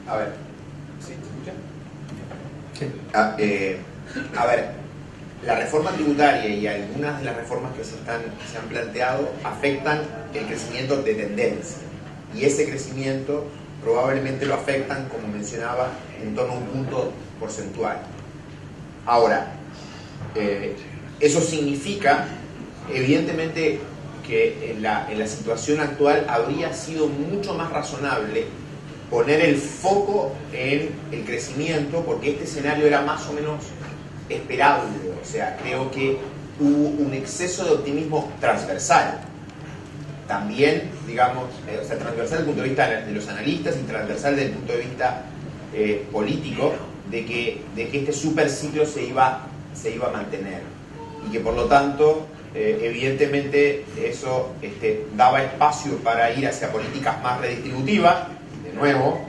A ver, ¿sí? ¿Se escucha? Sí. A ver, la reforma tributaria y algunas de las reformas que se han planteado afectan el crecimiento de tendencia, y ese crecimiento probablemente lo afectan, como mencionaba, en torno a un punto porcentual. Ahora, eso significa, evidentemente, que en la situación actual habría sido mucho más razonable poner el foco en el crecimiento, porque este escenario era más o menos esperable. O sea, creo que hubo un exceso de optimismo transversal. También, digamos, o sea, transversal desde el punto de vista de los analistas y transversal desde el punto de vista político, de que este superciclo se iba a mantener. Y que por lo tanto, evidentemente, eso daba espacio para ir hacia políticas más redistributivas, de nuevo,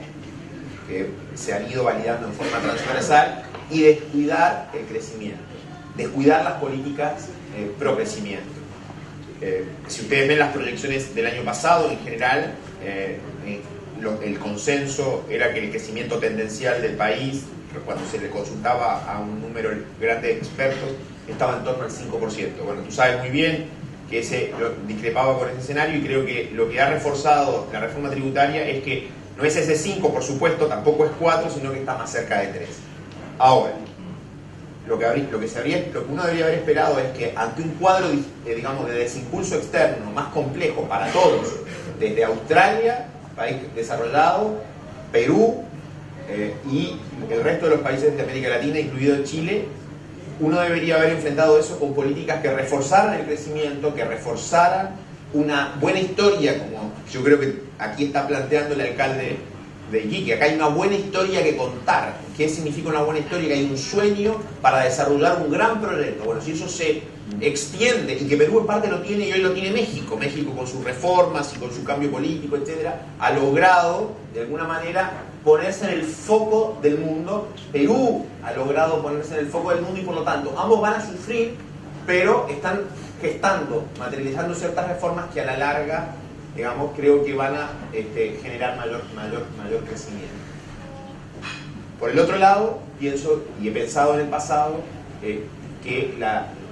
que se han ido validando en forma transversal, y descuidar el crecimiento, descuidar las políticas pro crecimiento. Si ustedes ven las proyecciones del año pasado, en general, el consenso era que el crecimiento tendencial del país, cuando se le consultaba a un número grande de expertos, estaba en torno al 5%. Bueno, tú sabes muy bien que discrepaba con ese escenario, y creo que lo que ha reforzado la reforma tributaria es que no es ese 5, por supuesto, tampoco es 4, sino que está más cerca de 3. Ahora, lo que uno debería haber esperado es que ante un cuadro, digamos, de desimpulso externo más complejo para todos, desde Australia, país desarrollado, Perú y el resto de los países de América Latina, incluido Chile, uno debería haber enfrentado eso con políticas que reforzaran el crecimiento, que reforzaran una buena historia, como yo creo que aquí está planteando el alcalde de Iquique. Acá hay una buena historia que contar. ¿Qué significa una buena historia? Que hay un sueño para desarrollar un gran proyecto. Bueno, si eso se extiende, y que Perú en parte lo tiene, y hoy lo tiene México con sus reformas y con su cambio político, etcétera, ha logrado de alguna manera ponerse en el foco del mundo. Perú ha logrado ponerse en el foco del mundo, y por lo tanto ambos van a sufrir, pero están gestando, materializando ciertas reformas que a la larga, digamos, creo que van a generar mayor crecimiento. Por el otro lado, pienso, y he pensado en el pasado, que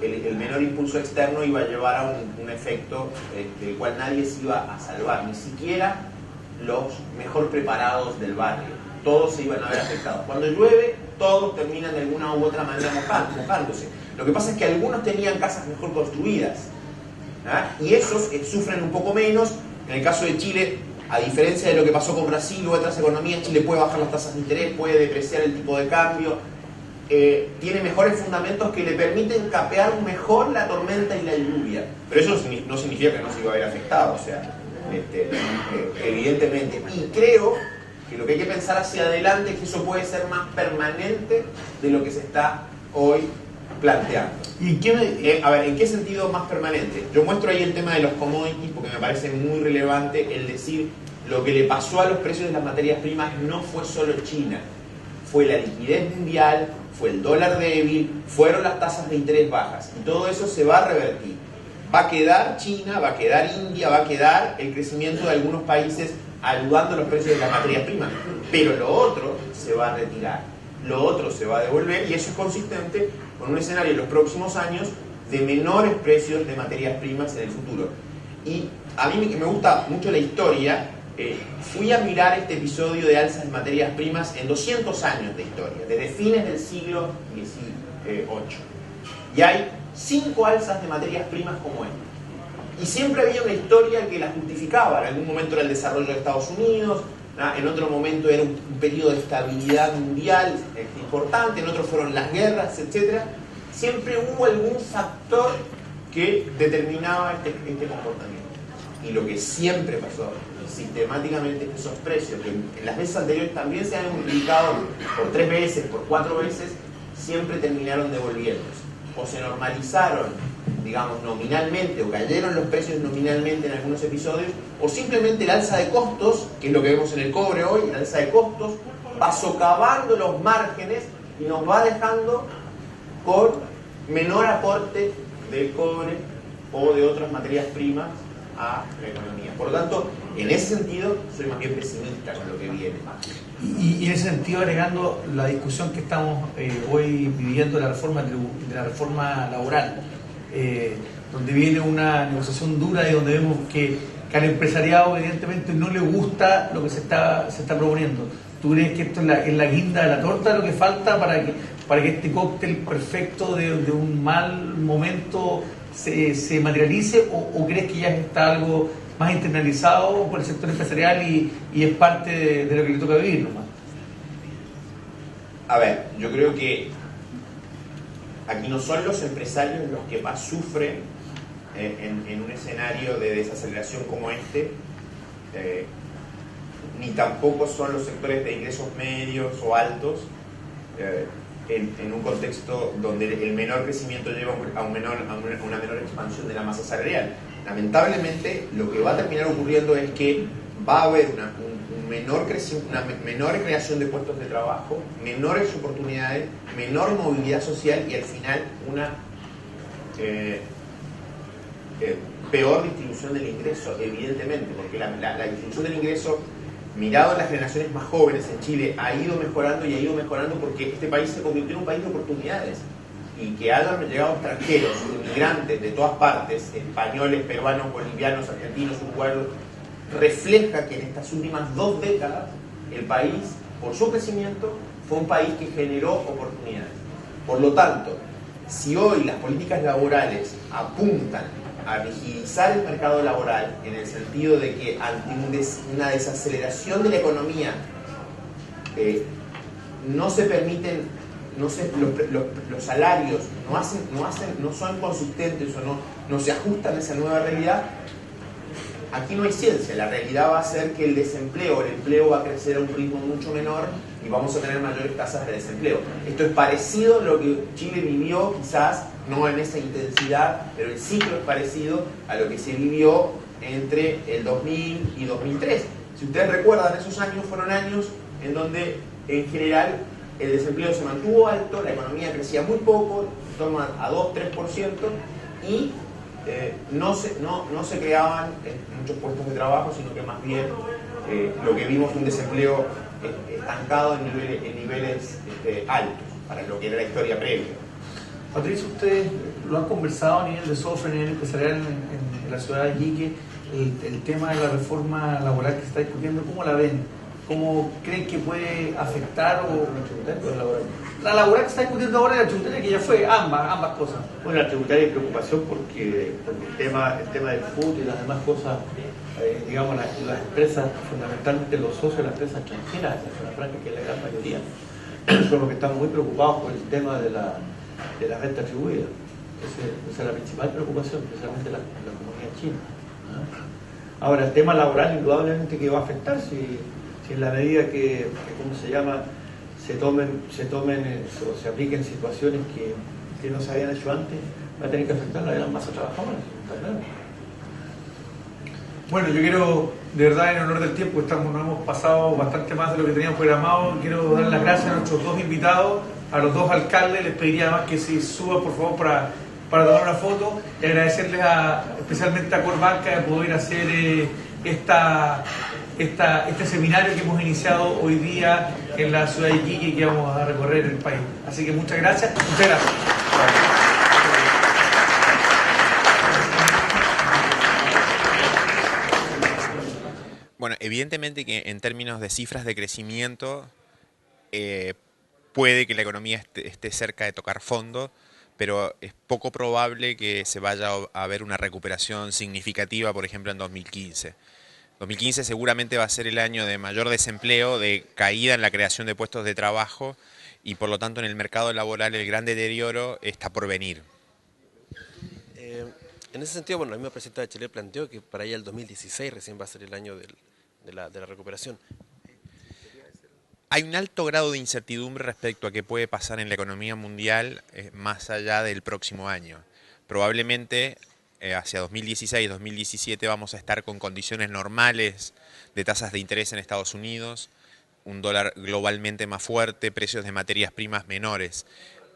el menor impulso externo iba a llevar a un efecto del cual nadie se iba a salvar, ni siquiera los mejor preparados del barrio. Todos se iban a ver afectados. Cuando llueve, todos terminan de alguna u otra manera mojándose. Lo que pasa es que algunos tenían casas mejor construidas, y esos sufren un poco menos. En el caso de Chile, a diferencia de lo que pasó con Brasil u otras economías, Chile puede bajar las tasas de interés, puede depreciar el tipo de cambio, tiene mejores fundamentos que le permiten capear mejor la tormenta y la lluvia. Pero eso no significa que no se iba a ver afectado, o sea, evidentemente. Y creo que lo que hay que pensar hacia adelante es que eso puede ser más permanente de lo que se está hoy planteando. ¿Y en qué A ver, ¿en qué sentido más permanente? Yo muestro ahí el tema de los commodities porque me parece muy relevante el decir lo que le pasó a los precios de las materias primas no fue solo China, fue la liquidez mundial, fue el dólar débil, fueron las tasas de interés bajas y todo eso se va a revertir. Va a quedar China, va a quedar India, va a quedar el crecimiento de algunos países ayudando a los precios de las materias primas, pero lo otro se va a retirar, lo otro se va a devolver y eso es consistente con un escenario en los próximos años de menores precios de materias primas en el futuro. Y a mí me gusta mucho la historia. Fui a mirar este episodio de alzas de materias primas en 200 años de historia, desde fines del siglo XVIII. Y hay 5 alzas de materias primas como esta. Y siempre había una historia que la justificaba. En algún momento era el desarrollo de Estados Unidos, en otro momento era un periodo de estabilidad mundial importante, en otro fueron las guerras, etc. Siempre hubo algún factor que determinaba este comportamiento. Y lo que siempre pasó sistemáticamente es que esos precios, que en las veces anteriores también se han multiplicado por 3 veces, por 4 veces, siempre terminaron devolviéndose. O se normalizaron, digamos, nominalmente, o cayeron los precios nominalmente en algunos episodios, o simplemente el alza de costos, que es lo que vemos en el cobre hoy, el alza de costos, va socavando los márgenes y nos va dejando con menor aporte del cobre o de otras materias primas a la economía. Por lo tanto, en ese sentido, soy más bien pesimista con lo que viene. Y en ese sentido, agregando la discusión que estamos hoy viviendo de la reforma laboral, donde viene una negociación dura y donde vemos que al empresariado evidentemente no le gusta lo que se está proponiendo. ¿Tú crees que esto es la guinda de la torta lo que falta para que este cóctel perfecto de un mal momento se materialice, o crees que ya está algo más internalizado por el sector empresarial y es parte de lo que le toca vivir nomás? A ver, yo creo que aquí no son los empresarios los que más sufren en un escenario de desaceleración como este, ni tampoco son los sectores de ingresos medios o altos, en un contexto donde el menor crecimiento lleva a una menor expansión de la masa salarial. Lamentablemente, lo que va a terminar ocurriendo es que va a haber una menor creación de puestos de trabajo, menores oportunidades, menor movilidad social y al final una peor distribución del ingreso, evidentemente, porque la distribución del ingreso, mirado en las generaciones más jóvenes en Chile, ha ido mejorando porque este país se convirtió en un país de oportunidades. Y que hayan llegado extranjeros, inmigrantes de todas partes, españoles, peruanos, bolivianos, argentinos, uruguayos, refleja que en estas últimas 2 décadas el país, por su crecimiento, fue un país que generó oportunidades. Por lo tanto, si hoy las políticas laborales apuntan a rigidizar el mercado laboral en el sentido de que ante una desaceleración de la economía no se permiten, los salarios no son consistentes o no se ajustan a esa nueva realidad, aquí no hay ciencia. La realidad va a ser que el empleo va a crecer a un ritmo mucho menor y vamos a tener mayores tasas de desempleo. Esto es parecido a lo que Chile vivió, quizás no en esa intensidad, pero el ciclo es parecido a lo que se vivió entre el 2000 y 2003. Si ustedes recuerdan, esos años fueron años en donde en general el desempleo se mantuvo alto, la economía crecía muy poco, en torno a 2-3%, y no se creaban muchos puestos de trabajo, sino que más bien lo que vimos fue un desempleo estancado en niveles altos, para lo que era la historia previa. Patricio, ustedes lo han conversado a nivel de software, a nivel empresarial en la ciudad de Iquique, el tema de la reforma laboral que se está discutiendo, ¿cómo la ven? ¿Cómo creen que puede afectar la laboral que se está discutiendo ahora y la tributaria, que ya fue ambas cosas? Bueno, la tributaria es preocupación porque el tema del food y las demás cosas, digamos, las empresas, fundamentalmente los socios de las empresas extranjeras de la zona franca, que es la gran mayoría, son los que están muy preocupados por el tema de la renta atribuida. Esa es la principal preocupación, especialmente la economía china. Ahora, el tema laboral indudablemente que va a afectar si que en la medida que ¿cómo se llama?, se tomen o se apliquen situaciones que no se habían hecho antes, va a tener que afectar la gran masa trabajadora, está claro. Bueno, yo quiero, de verdad, en honor del tiempo, nos hemos pasado bastante más de lo que teníamos programado. Quiero dar las gracias a nuestros dos invitados, a los dos alcaldes. Les pediría además que se suban, por favor, para tomar una foto, y agradecerles especialmente a Corbanca de poder hacer este seminario que hemos iniciado hoy día en la ciudad de Iquique y que vamos a recorrer el país. Así que muchas gracias. Muchas gracias. Bueno, evidentemente que en términos de cifras de crecimiento puede que la economía esté cerca de tocar fondo, pero es poco probable que se vaya a ver una recuperación significativa, por ejemplo, en 2015. 2015 seguramente va a ser el año de mayor desempleo, de caída en la creación de puestos de trabajo y por lo tanto en el mercado laboral el gran deterioro está por venir. En ese sentido, bueno, la misma presidenta de Chile planteó que para ella el 2016 recién va a ser el año de la recuperación. Hay un alto grado de incertidumbre respecto a qué puede pasar en la economía mundial más allá del próximo año. Probablemente hacia 2016-2017 vamos a estar con condiciones normales de tasas de interés en Estados Unidos, un dólar globalmente más fuerte, precios de materias primas menores.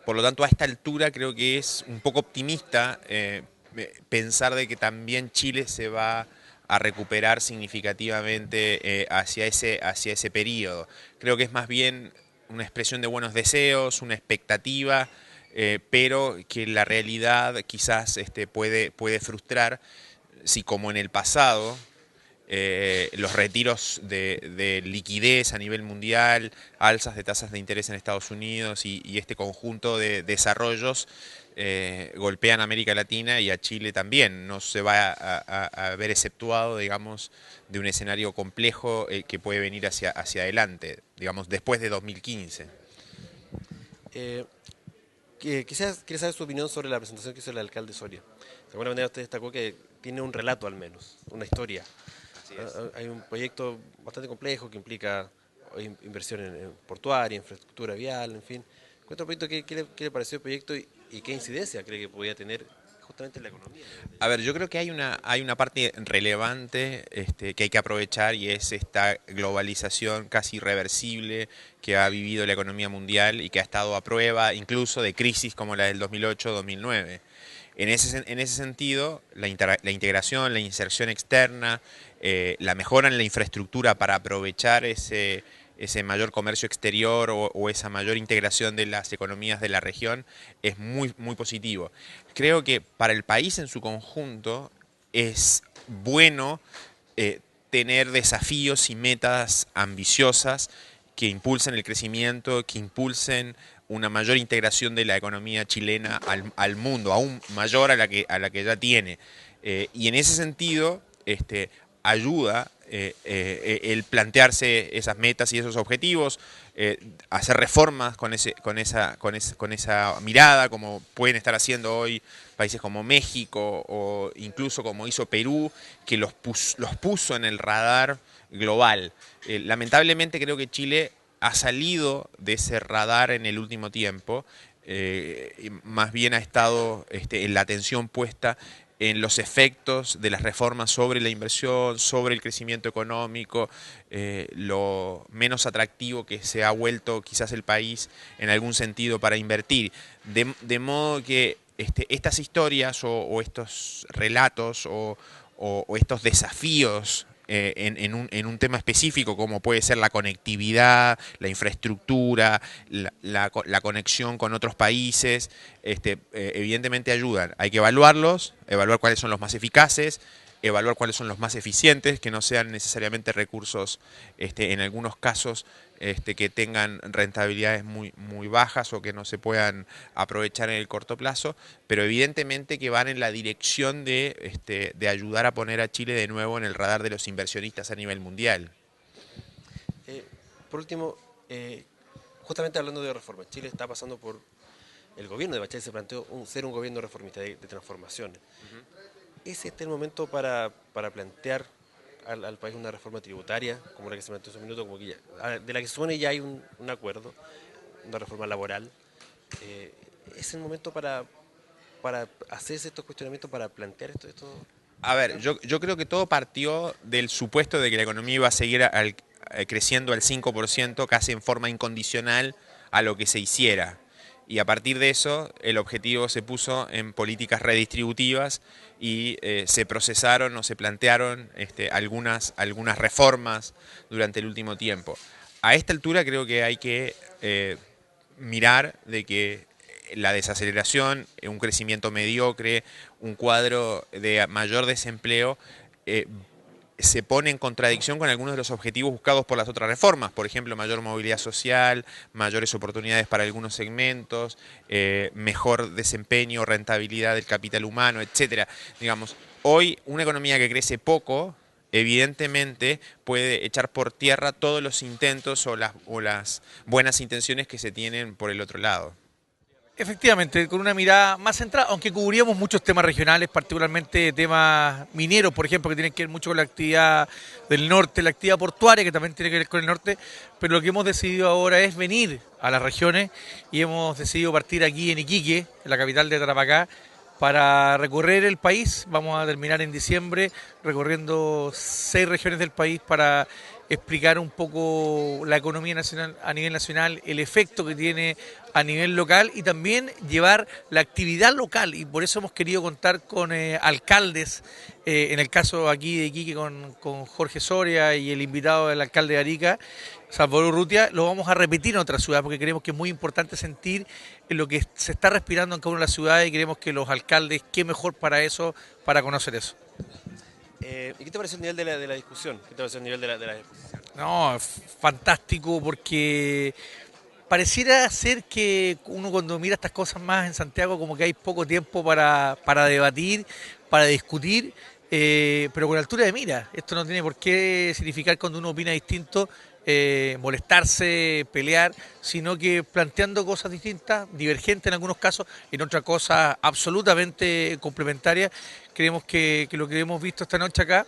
Por lo tanto, a esta altura creo que es un poco optimista pensar de que también Chile se va a recuperar significativamente hacia ese periodo. Creo que es más bien una expresión de buenos deseos, una expectativa, pero que la realidad quizás puede frustrar si, como en el pasado, los retiros de liquidez a nivel mundial, alzas de tasas de interés en Estados Unidos y este conjunto de desarrollos golpean a América Latina y a Chile también. No se va a ver exceptuado, digamos, de un escenario complejo que puede venir hacia adelante, digamos, después de 2015. Quisiera saber su opinión sobre la presentación que hizo el alcalde Soria. De alguna manera usted destacó que tiene un relato al menos, una historia. Hay un proyecto bastante complejo que implica inversión en portuaria, infraestructura vial, en fin. Cuéntame un poquito qué le pareció el proyecto y qué incidencia cree que podría tener justamente en la economía. A ver, yo creo que hay una parte relevante que hay que aprovechar y es esta globalización casi irreversible que ha vivido la economía mundial y que ha estado a prueba incluso de crisis como la del 2008-2009. En ese sentido, la integración, la inserción externa, la mejora en la infraestructura para aprovechar ese mayor comercio exterior o esa mayor integración de las economías de la región es muy, muy positivo. Creo que para el país en su conjunto es bueno tener desafíos y metas ambiciosas que impulsen el crecimiento, que impulsen una mayor integración de la economía chilena al mundo, aún mayor a la que ya tiene. Y en ese sentido ayuda el plantearse esas metas y esos objetivos, hacer reformas con esa mirada, como pueden estar haciendo hoy países como México o incluso como hizo Perú, que los puso en el radar global. Lamentablemente creo que Chile ha salido de ese radar en el último tiempo, más bien ha estado en la atención puesta en los efectos de las reformas sobre la inversión, sobre el crecimiento económico, lo menos atractivo que se ha vuelto quizás el país en algún sentido para invertir. De modo que estas historias o estos relatos o estos desafíos en un tema específico como puede ser la conectividad, la infraestructura, la conexión con otros países, evidentemente ayudan. Hay que evaluarlos, evaluar cuáles son los más eficaces, evaluar cuáles son los más eficientes, que no sean necesariamente recursos, en algunos casos, que tengan rentabilidades muy, muy bajas o que no se puedan aprovechar en el corto plazo, pero evidentemente que van en la dirección de ayudar a poner a Chile de nuevo en el radar de los inversionistas a nivel mundial. Por último, justamente hablando de reformas, Chile está pasando por, el gobierno de Bachelet se planteó ser un gobierno reformista de transformaciones. ¿Es este el momento para plantear al país una reforma tributaria, como la que se planteó hace un minuto, como que de la que supone ya hay un acuerdo, una reforma laboral. Es el momento para hacerse estos cuestionamientos, para plantear esto. A ver, yo creo que todo partió del supuesto de que la economía iba a seguir creciendo al 5%, casi en forma incondicional a lo que se hiciera. Y a partir de eso, el objetivo se puso en políticas redistributivas y se procesaron o se plantearon algunas reformas durante el último tiempo. A esta altura creo que hay que mirar de que la desaceleración, un crecimiento mediocre, un cuadro de mayor desempleo, se pone en contradicción con algunos de los objetivos buscados por las otras reformas, por ejemplo, mayor movilidad social, mayores oportunidades para algunos segmentos, mejor desempeño, rentabilidad del capital humano, etcétera. Digamos, hoy una economía que crece poco, evidentemente puede echar por tierra todos los intentos o las buenas intenciones que se tienen por el otro lado. Efectivamente, con una mirada más centrada, aunque cubríamos muchos temas regionales, particularmente temas mineros, por ejemplo, que tienen que ver mucho con la actividad del norte, la actividad portuaria, que también tiene que ver con el norte, pero lo que hemos decidido ahora es venir a las regiones y hemos decidido partir aquí en Iquique, en la capital de Tarapacá, para recorrer el país. Vamos a terminar en diciembre recorriendo 6 regiones del país para explicar un poco la economía nacional a nivel nacional, el efecto que tiene a nivel local y también llevar la actividad local, y por eso hemos querido contar con alcaldes, en el caso aquí de Iquique con Jorge Soria y el invitado del alcalde de Arica, Salvador Urrutia. Lo vamos a repetir en otras ciudades porque creemos que es muy importante sentir lo que se está respirando en cada una de las ciudades y creemos que los alcaldes, qué mejor para eso, para conocer eso. ¿Y qué te parece el nivel de la discusión? ¿Qué te parece el nivel de la discusión? No, fantástico, porque pareciera ser que uno cuando mira estas cosas más en Santiago como que hay poco tiempo para debatir, para discutir, pero con altura de mira. Esto no tiene por qué significar cuando uno opina distinto molestarse, pelear, sino que planteando cosas distintas, divergentes en algunos casos, en otras cosas absolutamente complementarias. Creemos que lo que hemos visto esta noche acá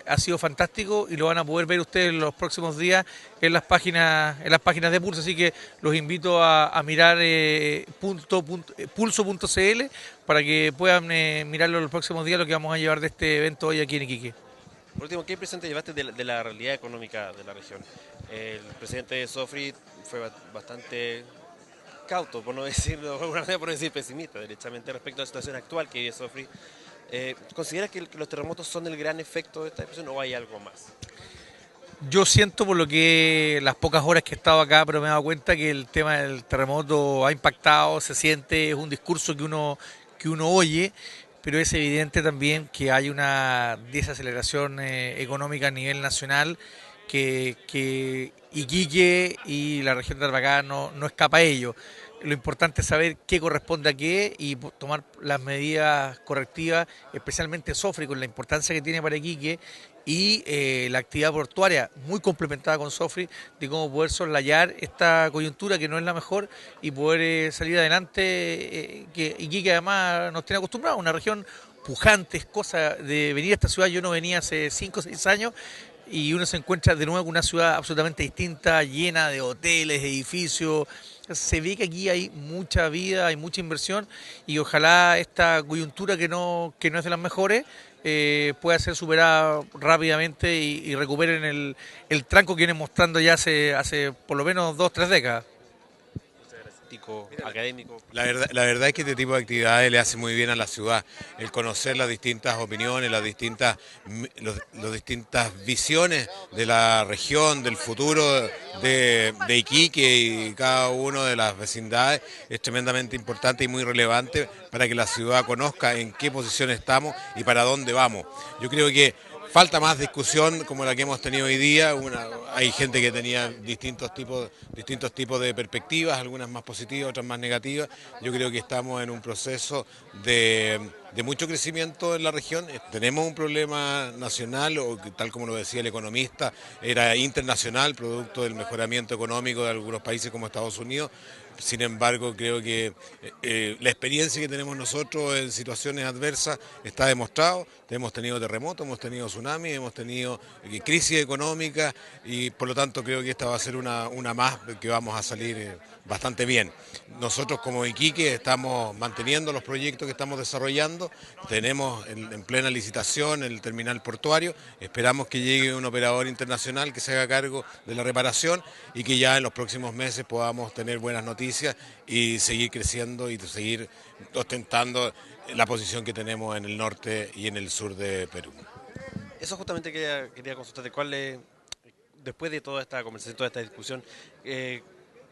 ha sido fantástico y lo van a poder ver ustedes en los próximos días en las páginas de Pulso, así que los invito a mirar pulso.cl para que puedan mirarlo en los próximos días, lo que vamos a llevar de este evento hoy aquí en Iquique. Por último, ¿qué impresión te llevaste de la realidad económica de la región? El presidente Sofri fue bastante cauto, por no decirlo de alguna manera, por no decir pesimista, derechamente, respecto a la situación actual que vive Sofri. ¿Consideras que los terremotos son el gran efecto de esta depresión o hay algo más? Yo siento, por lo que las pocas horas que he estado acá, pero me he dado cuenta que el tema del terremoto ha impactado, se siente, es un discurso que uno oye, pero es evidente también que hay una desaceleración económica a nivel nacional que Iquique y la región de Tarapacá no escapa a ello. Lo importante es saber qué corresponde a qué y tomar las medidas correctivas, especialmente Sofri, con la importancia que tiene para Iquique y la actividad portuaria muy complementada con Sofri, de cómo poder soslayar esta coyuntura que no es la mejor y poder salir adelante, que Iquique además nos tiene acostumbrados a una región pujante. Es cosa de venir a esta ciudad. Yo no venía hace 5 o 6 años y uno se encuentra de nuevo con una ciudad absolutamente distinta, llena de hoteles, edificios. Se ve que aquí hay mucha vida, hay mucha inversión y ojalá esta coyuntura que no es de las mejores pueda ser superada rápidamente y recuperen el tranco que vienen mostrando ya hace por lo menos 2 o 3 décadas. Académico. La verdad es que este tipo de actividades le hace muy bien a la ciudad, el conocer las distintas opiniones, las distintas visiones de la región, del futuro de Iquique y cada una de las vecindades es tremendamente importante y muy relevante para que la ciudad conozca en qué posición estamos y para dónde vamos. Yo creo que falta más discusión como la que hemos tenido hoy día. Hay gente que tenía distintos tipos de perspectivas, algunas más positivas, otras más negativas. Yo creo que estamos en un proceso de mucho crecimiento en la región. Tenemos un problema nacional, o tal como lo decía el economista, era internacional, producto del mejoramiento económico de algunos países como Estados Unidos. Sin embargo, creo que la experiencia que tenemos nosotros en situaciones adversas está demostrado. Hemos tenido terremotos, hemos tenido tsunamis, hemos tenido crisis económica y por lo tanto creo que esta va a ser una más que vamos a salir bastante bien. Nosotros como Iquique estamos manteniendo los proyectos que estamos desarrollando, tenemos en plena licitación el terminal portuario, esperamos que llegue un operador internacional que se haga cargo de la reparación y que ya en los próximos meses podamos tener buenas noticias y seguir creciendo y seguir ostentando la posición que tenemos en el norte y en el sur de Perú. Eso justamente quería consultarte, después de toda esta conversación, toda esta discusión,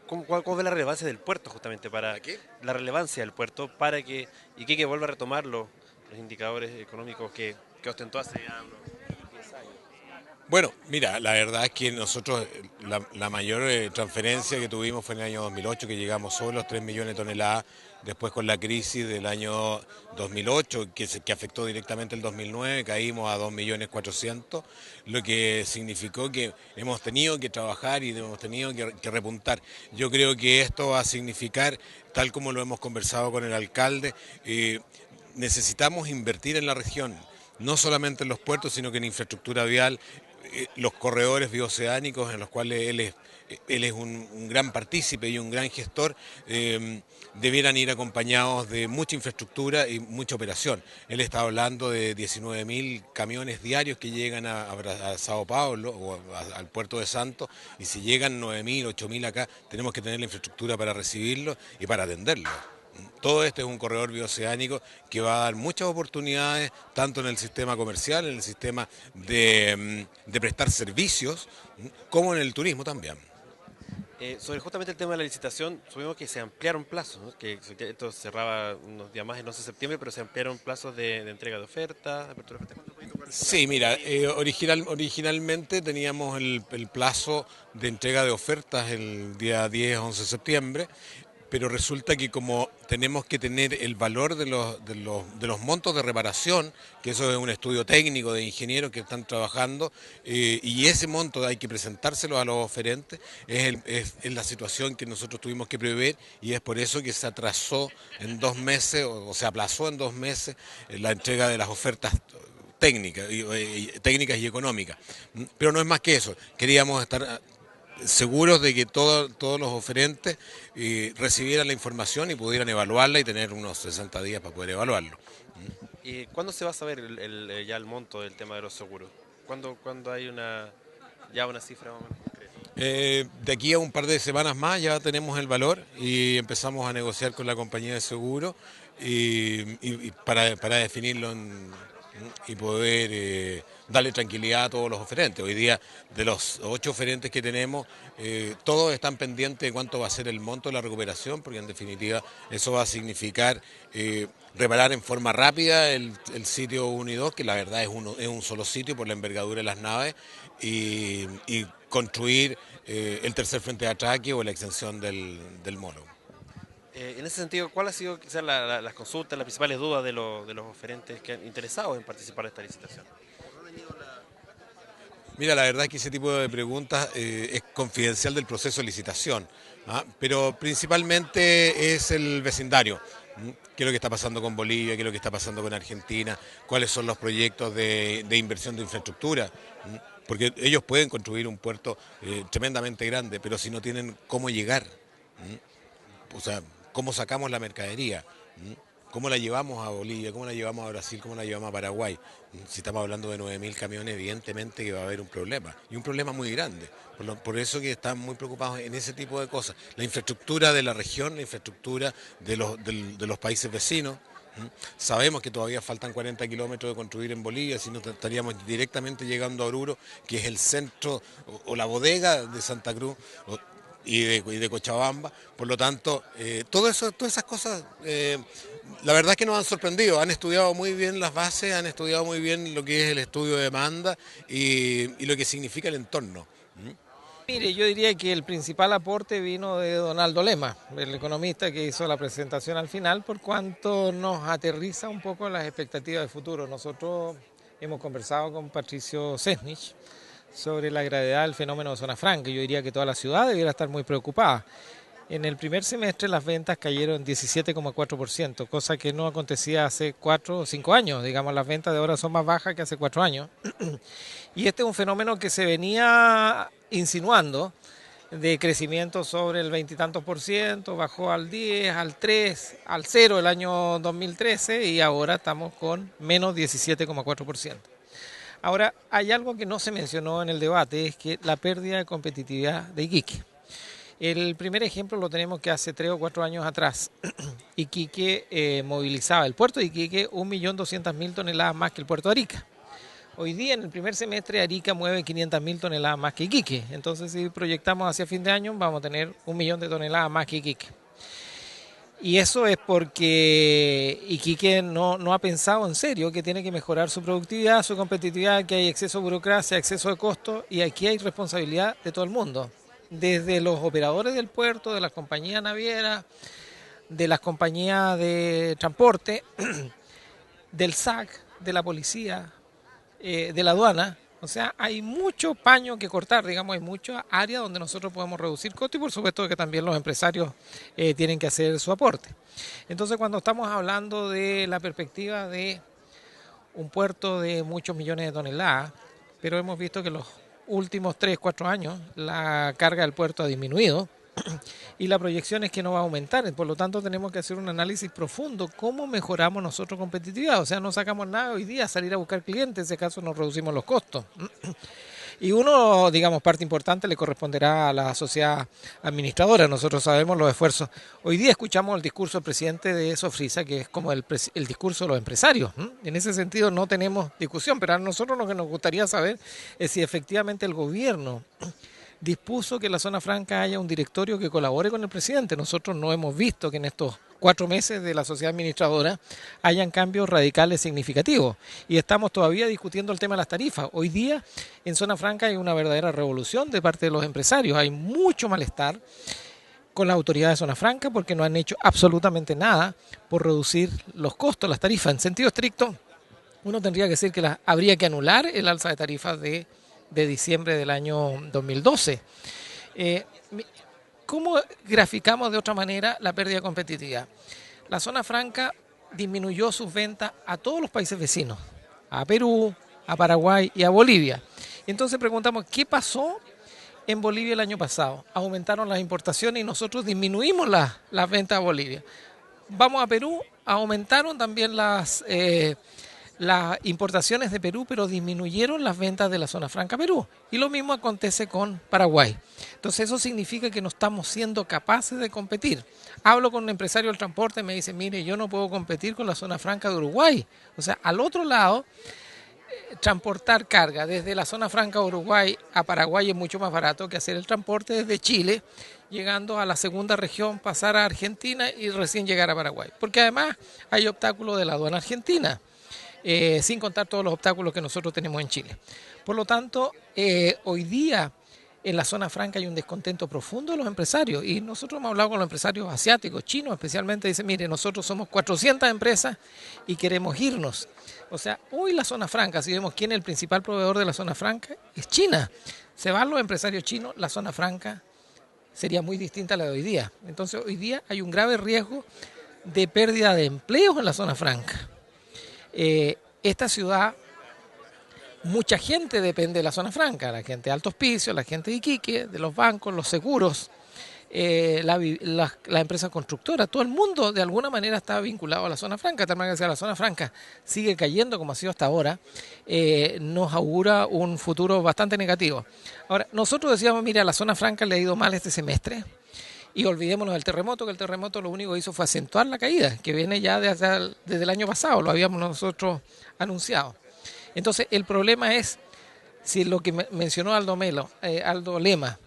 ¿cómo ve la relevancia del puerto justamente para la relevancia del puerto para que Iquique vuelva a retomar los indicadores económicos que ostentó hace ya unos 10 años? Bueno, mira, la verdad es que nosotros la mayor transferencia que tuvimos fue en el año 2008, que llegamos sobre los 3 millones de toneladas, después con la crisis del año 2008, que afectó directamente el 2009, caímos a 2.400.000, lo que significó que hemos tenido que trabajar y hemos tenido que repuntar. Yo creo que esto va a significar, tal como lo hemos conversado con el alcalde, necesitamos invertir en la región, no solamente en los puertos, sino que en infraestructura vial, los corredores bioceánicos en los cuales él es un gran partícipe y un gran gestor, debieran ir acompañados de mucha infraestructura y mucha operación. Él está hablando de 19.000 camiones diarios que llegan a Sao Paulo o al puerto de Santos, y si llegan 9.000, 8.000 acá, tenemos que tener la infraestructura para recibirlos y para atenderlos. Todo este es un corredor bioceánico que va a dar muchas oportunidades, tanto en el sistema comercial, en el sistema de prestar servicios, como en el turismo también. Sobre justamente el tema de la licitación, supimos que se ampliaron plazos, ¿no? Que esto cerraba unos días más, en 11 de septiembre, pero se ampliaron plazos de entrega de ofertas, apertura de ofertas. Sí, mira, originalmente teníamos el plazo de entrega de ofertas el día 10, 11 de septiembre, pero resulta que como tenemos que tener el valor de los montos de reparación, que eso es un estudio técnico de ingenieros que están trabajando, y ese monto hay que presentárselo a los oferentes, es la situación que nosotros tuvimos que prever, y es por eso que se atrasó en 2 meses, o se aplazó en 2 meses la entrega de las ofertas técnicas y económicas. Pero no es más que eso, queríamos estar seguros de que todos los oferentes recibieran la información y pudieran evaluarla y tener unos 60 días para poder evaluarlo. ¿Y cuándo se va a saber ya el monto del tema de los seguros? ¿Cuándo hay ya una cifra más o menos concreta? De aquí a un par de semanas más ya tenemos el valor y empezamos a negociar con la compañía de seguro y para definirlo y poder darle tranquilidad a todos los oferentes. Hoy día, de los 8 oferentes que tenemos, todos están pendientes de cuánto va a ser el monto de la recuperación, porque en definitiva eso va a significar reparar en forma rápida el sitio 1 y 2, que la verdad es un solo sitio por la envergadura de las naves, y construir el tercer frente de atraque o la extensión del molo. En ese sentido, ¿cuál ha sido quizás las consultas, las principales dudas de los oferentes que han interesados en participar de esta licitación? Mira, la verdad es que ese tipo de preguntas es confidencial del proceso de licitación, ¿ah? Pero principalmente es el vecindario. ¿Qué es lo que está pasando con Bolivia? ¿Qué es lo que está pasando con Argentina? ¿Cuáles son los proyectos de inversión de infraestructura? Porque ellos pueden construir un puerto tremendamente grande, pero si no tienen cómo llegar, o sea, cómo sacamos la mercadería, cómo la llevamos a Bolivia, cómo la llevamos a Brasil, cómo la llevamos a Paraguay. Si estamos hablando de 9.000 camiones, evidentemente que va a haber un problema, y un problema muy grande. Por eso que están muy preocupados en ese tipo de cosas. La infraestructura de la región, la infraestructura de los países vecinos. Sabemos que todavía faltan 40 kilómetros de construir en Bolivia, si no estaríamos directamente llegando a Oruro, que es el centro o la bodega de Santa Cruz y de Cochabamba. Por lo tanto, todas esas cosas, la verdad es que nos han sorprendido. Han estudiado muy bien las bases, han estudiado muy bien lo que es el estudio de demanda y lo que significa el entorno. Mire, yo diría que el principal aporte vino de Donaldo Lema, el economista que hizo la presentación al final, por cuanto nos aterriza un poco las expectativas de futuro. Nosotros hemos conversado con Patricio Sesnich sobre la gravedad del fenómeno de zona franca. Yo diría que toda la ciudad debiera estar muy preocupada. En el primer semestre las ventas cayeron 17,4%, cosa que no acontecía hace 4 o 5 años. Digamos, las ventas de ahora son más bajas que hace 4 años. Y este es un fenómeno que se venía insinuando, de crecimiento sobre el 20 y tantos por ciento, bajó al 10, al 3, al 0 el año 2013 y ahora estamos con menos 17,4%. Ahora, hay algo que no se mencionó en el debate, es que la pérdida de competitividad de Iquique. El primer ejemplo lo tenemos que hace 3 o 4 años atrás, Iquique movilizaba, el puerto de Iquique, 1.200.000 toneladas más que el puerto de Arica. Hoy día, en el primer semestre, Arica mueve 500.000 toneladas más que Iquique. Entonces, si proyectamos hacia fin de año, vamos a tener 1 millón de toneladas más que Iquique. Y eso es porque Iquique no ha pensado en serio que tiene que mejorar su productividad, su competitividad, que hay exceso de burocracia, exceso de costos, y aquí hay responsabilidad de todo el mundo. Desde los operadores del puerto, de las compañías navieras, de las compañías de transporte, del SAC, de la policía, de la aduana. O sea, hay mucho paño que cortar, digamos, hay muchas áreas donde nosotros podemos reducir costos y por supuesto que también los empresarios tienen que hacer su aporte. Entonces, cuando estamos hablando de la perspectiva de un puerto de muchos millones de toneladas, pero hemos visto que los últimos 3, 4 años la carga del puerto ha disminuido y la proyección es que no va a aumentar. Por lo tanto, tenemos que hacer un análisis profundo. ¿Cómo mejoramos nosotros competitividad? O sea, no sacamos nada hoy día, salir a buscar clientes, en ese caso nos reducimos los costos. Y uno, digamos, parte importante le corresponderá a la sociedad administradora. Nosotros sabemos los esfuerzos. Hoy día escuchamos el discurso del presidente de Sofrisa, que es como el discurso de los empresarios. En ese sentido no tenemos discusión, pero a nosotros lo que nos gustaría saber es si efectivamente el gobierno dispuso que en la zona franca haya un directorio que colabore con el presidente. Nosotros no hemos visto que en estos 4 meses de la sociedad administradora hayan cambios radicales significativos y estamos todavía discutiendo el tema de las tarifas. Hoy día en zona franca hay una verdadera revolución de parte de los empresarios, hay mucho malestar con las autoridades de zona franca porque no han hecho absolutamente nada por reducir los costos, las tarifas. En sentido estricto, uno tendría que decir que habría que anular el alza de tarifas de diciembre del año 2012. ¿Cómo graficamos de otra manera la pérdida de competitividad? La zona franca disminuyó sus ventas a todos los países vecinos, a Perú, a Paraguay y a Bolivia. Entonces preguntamos, ¿qué pasó en Bolivia el año pasado? Aumentaron las importaciones y nosotros disminuimos las ventas a Bolivia. Vamos a Perú, aumentaron también las importaciones de Perú, pero disminuyeron las ventas de la zona franca Perú. Y lo mismo acontece con Paraguay. Entonces eso significa que no estamos siendo capaces de competir. Hablo con un empresario del transporte y me dice, mire, yo no puedo competir con la zona franca de Uruguay. O sea, al otro lado, transportar carga desde la zona franca de Uruguay a Paraguay es mucho más barato que hacer el transporte desde Chile, llegando a la segunda región, pasar a Argentina y recién llegar a Paraguay. Porque además hay obstáculos de la aduana argentina. Sin contar todos los obstáculos que nosotros tenemos en Chile. Por lo tanto, hoy día en la zona franca hay un descontento profundo de los empresarios y nosotros hemos hablado con los empresarios asiáticos, chinos especialmente, dicen, mire, nosotros somos 400 empresas y queremos irnos. O sea, hoy la zona franca, si vemos quién es el principal proveedor de la zona franca, es China. Se van los empresarios chinos, la zona franca sería muy distinta a la de hoy día. Entonces, hoy día hay un grave riesgo de pérdida de empleos en la zona franca. Esta ciudad, mucha gente depende de la zona franca, la gente de Alto Hospicio, la gente de Iquique, de los bancos, los seguros, la empresa constructora, todo el mundo de alguna manera está vinculado a la zona franca, de tal manera que si la zona franca sigue cayendo como ha sido hasta ahora, nos augura un futuro bastante negativo. Ahora, nosotros decíamos, mira, a la zona franca le ha ido mal este semestre, y olvidémonos del terremoto, que el terremoto lo único que hizo fue acentuar la caída, que viene ya desde el año pasado, lo habíamos nosotros anunciado. Entonces, el problema es si lo que mencionó Aldo Lema,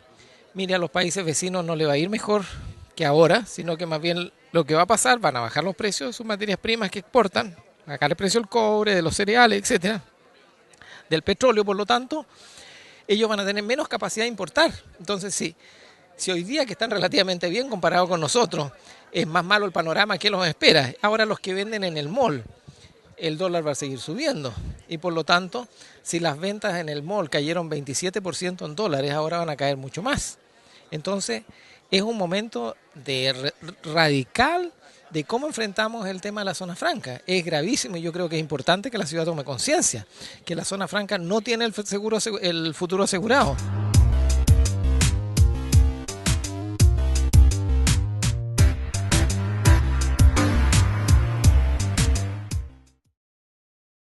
mire, a los países vecinos no le va a ir mejor que ahora, sino que más bien lo que va a pasar, van a bajar los precios de sus materias primas que exportan, bajar el precio del cobre, de los cereales, etcétera, del petróleo, por lo tanto, ellos van a tener menos capacidad de importar. Entonces, sí. Si hoy día que están relativamente bien comparado con nosotros, es más malo el panorama que los espera. Ahora los que venden en el mall, el dólar va a seguir subiendo. Y por lo tanto, si las ventas en el mall cayeron 27% en dólares, ahora van a caer mucho más. Entonces, es un momento de radical de cómo enfrentamos el tema de la zona franca. Es gravísimo y yo creo que es importante que la ciudad tome conciencia, que la zona franca no tiene el futuro asegurado.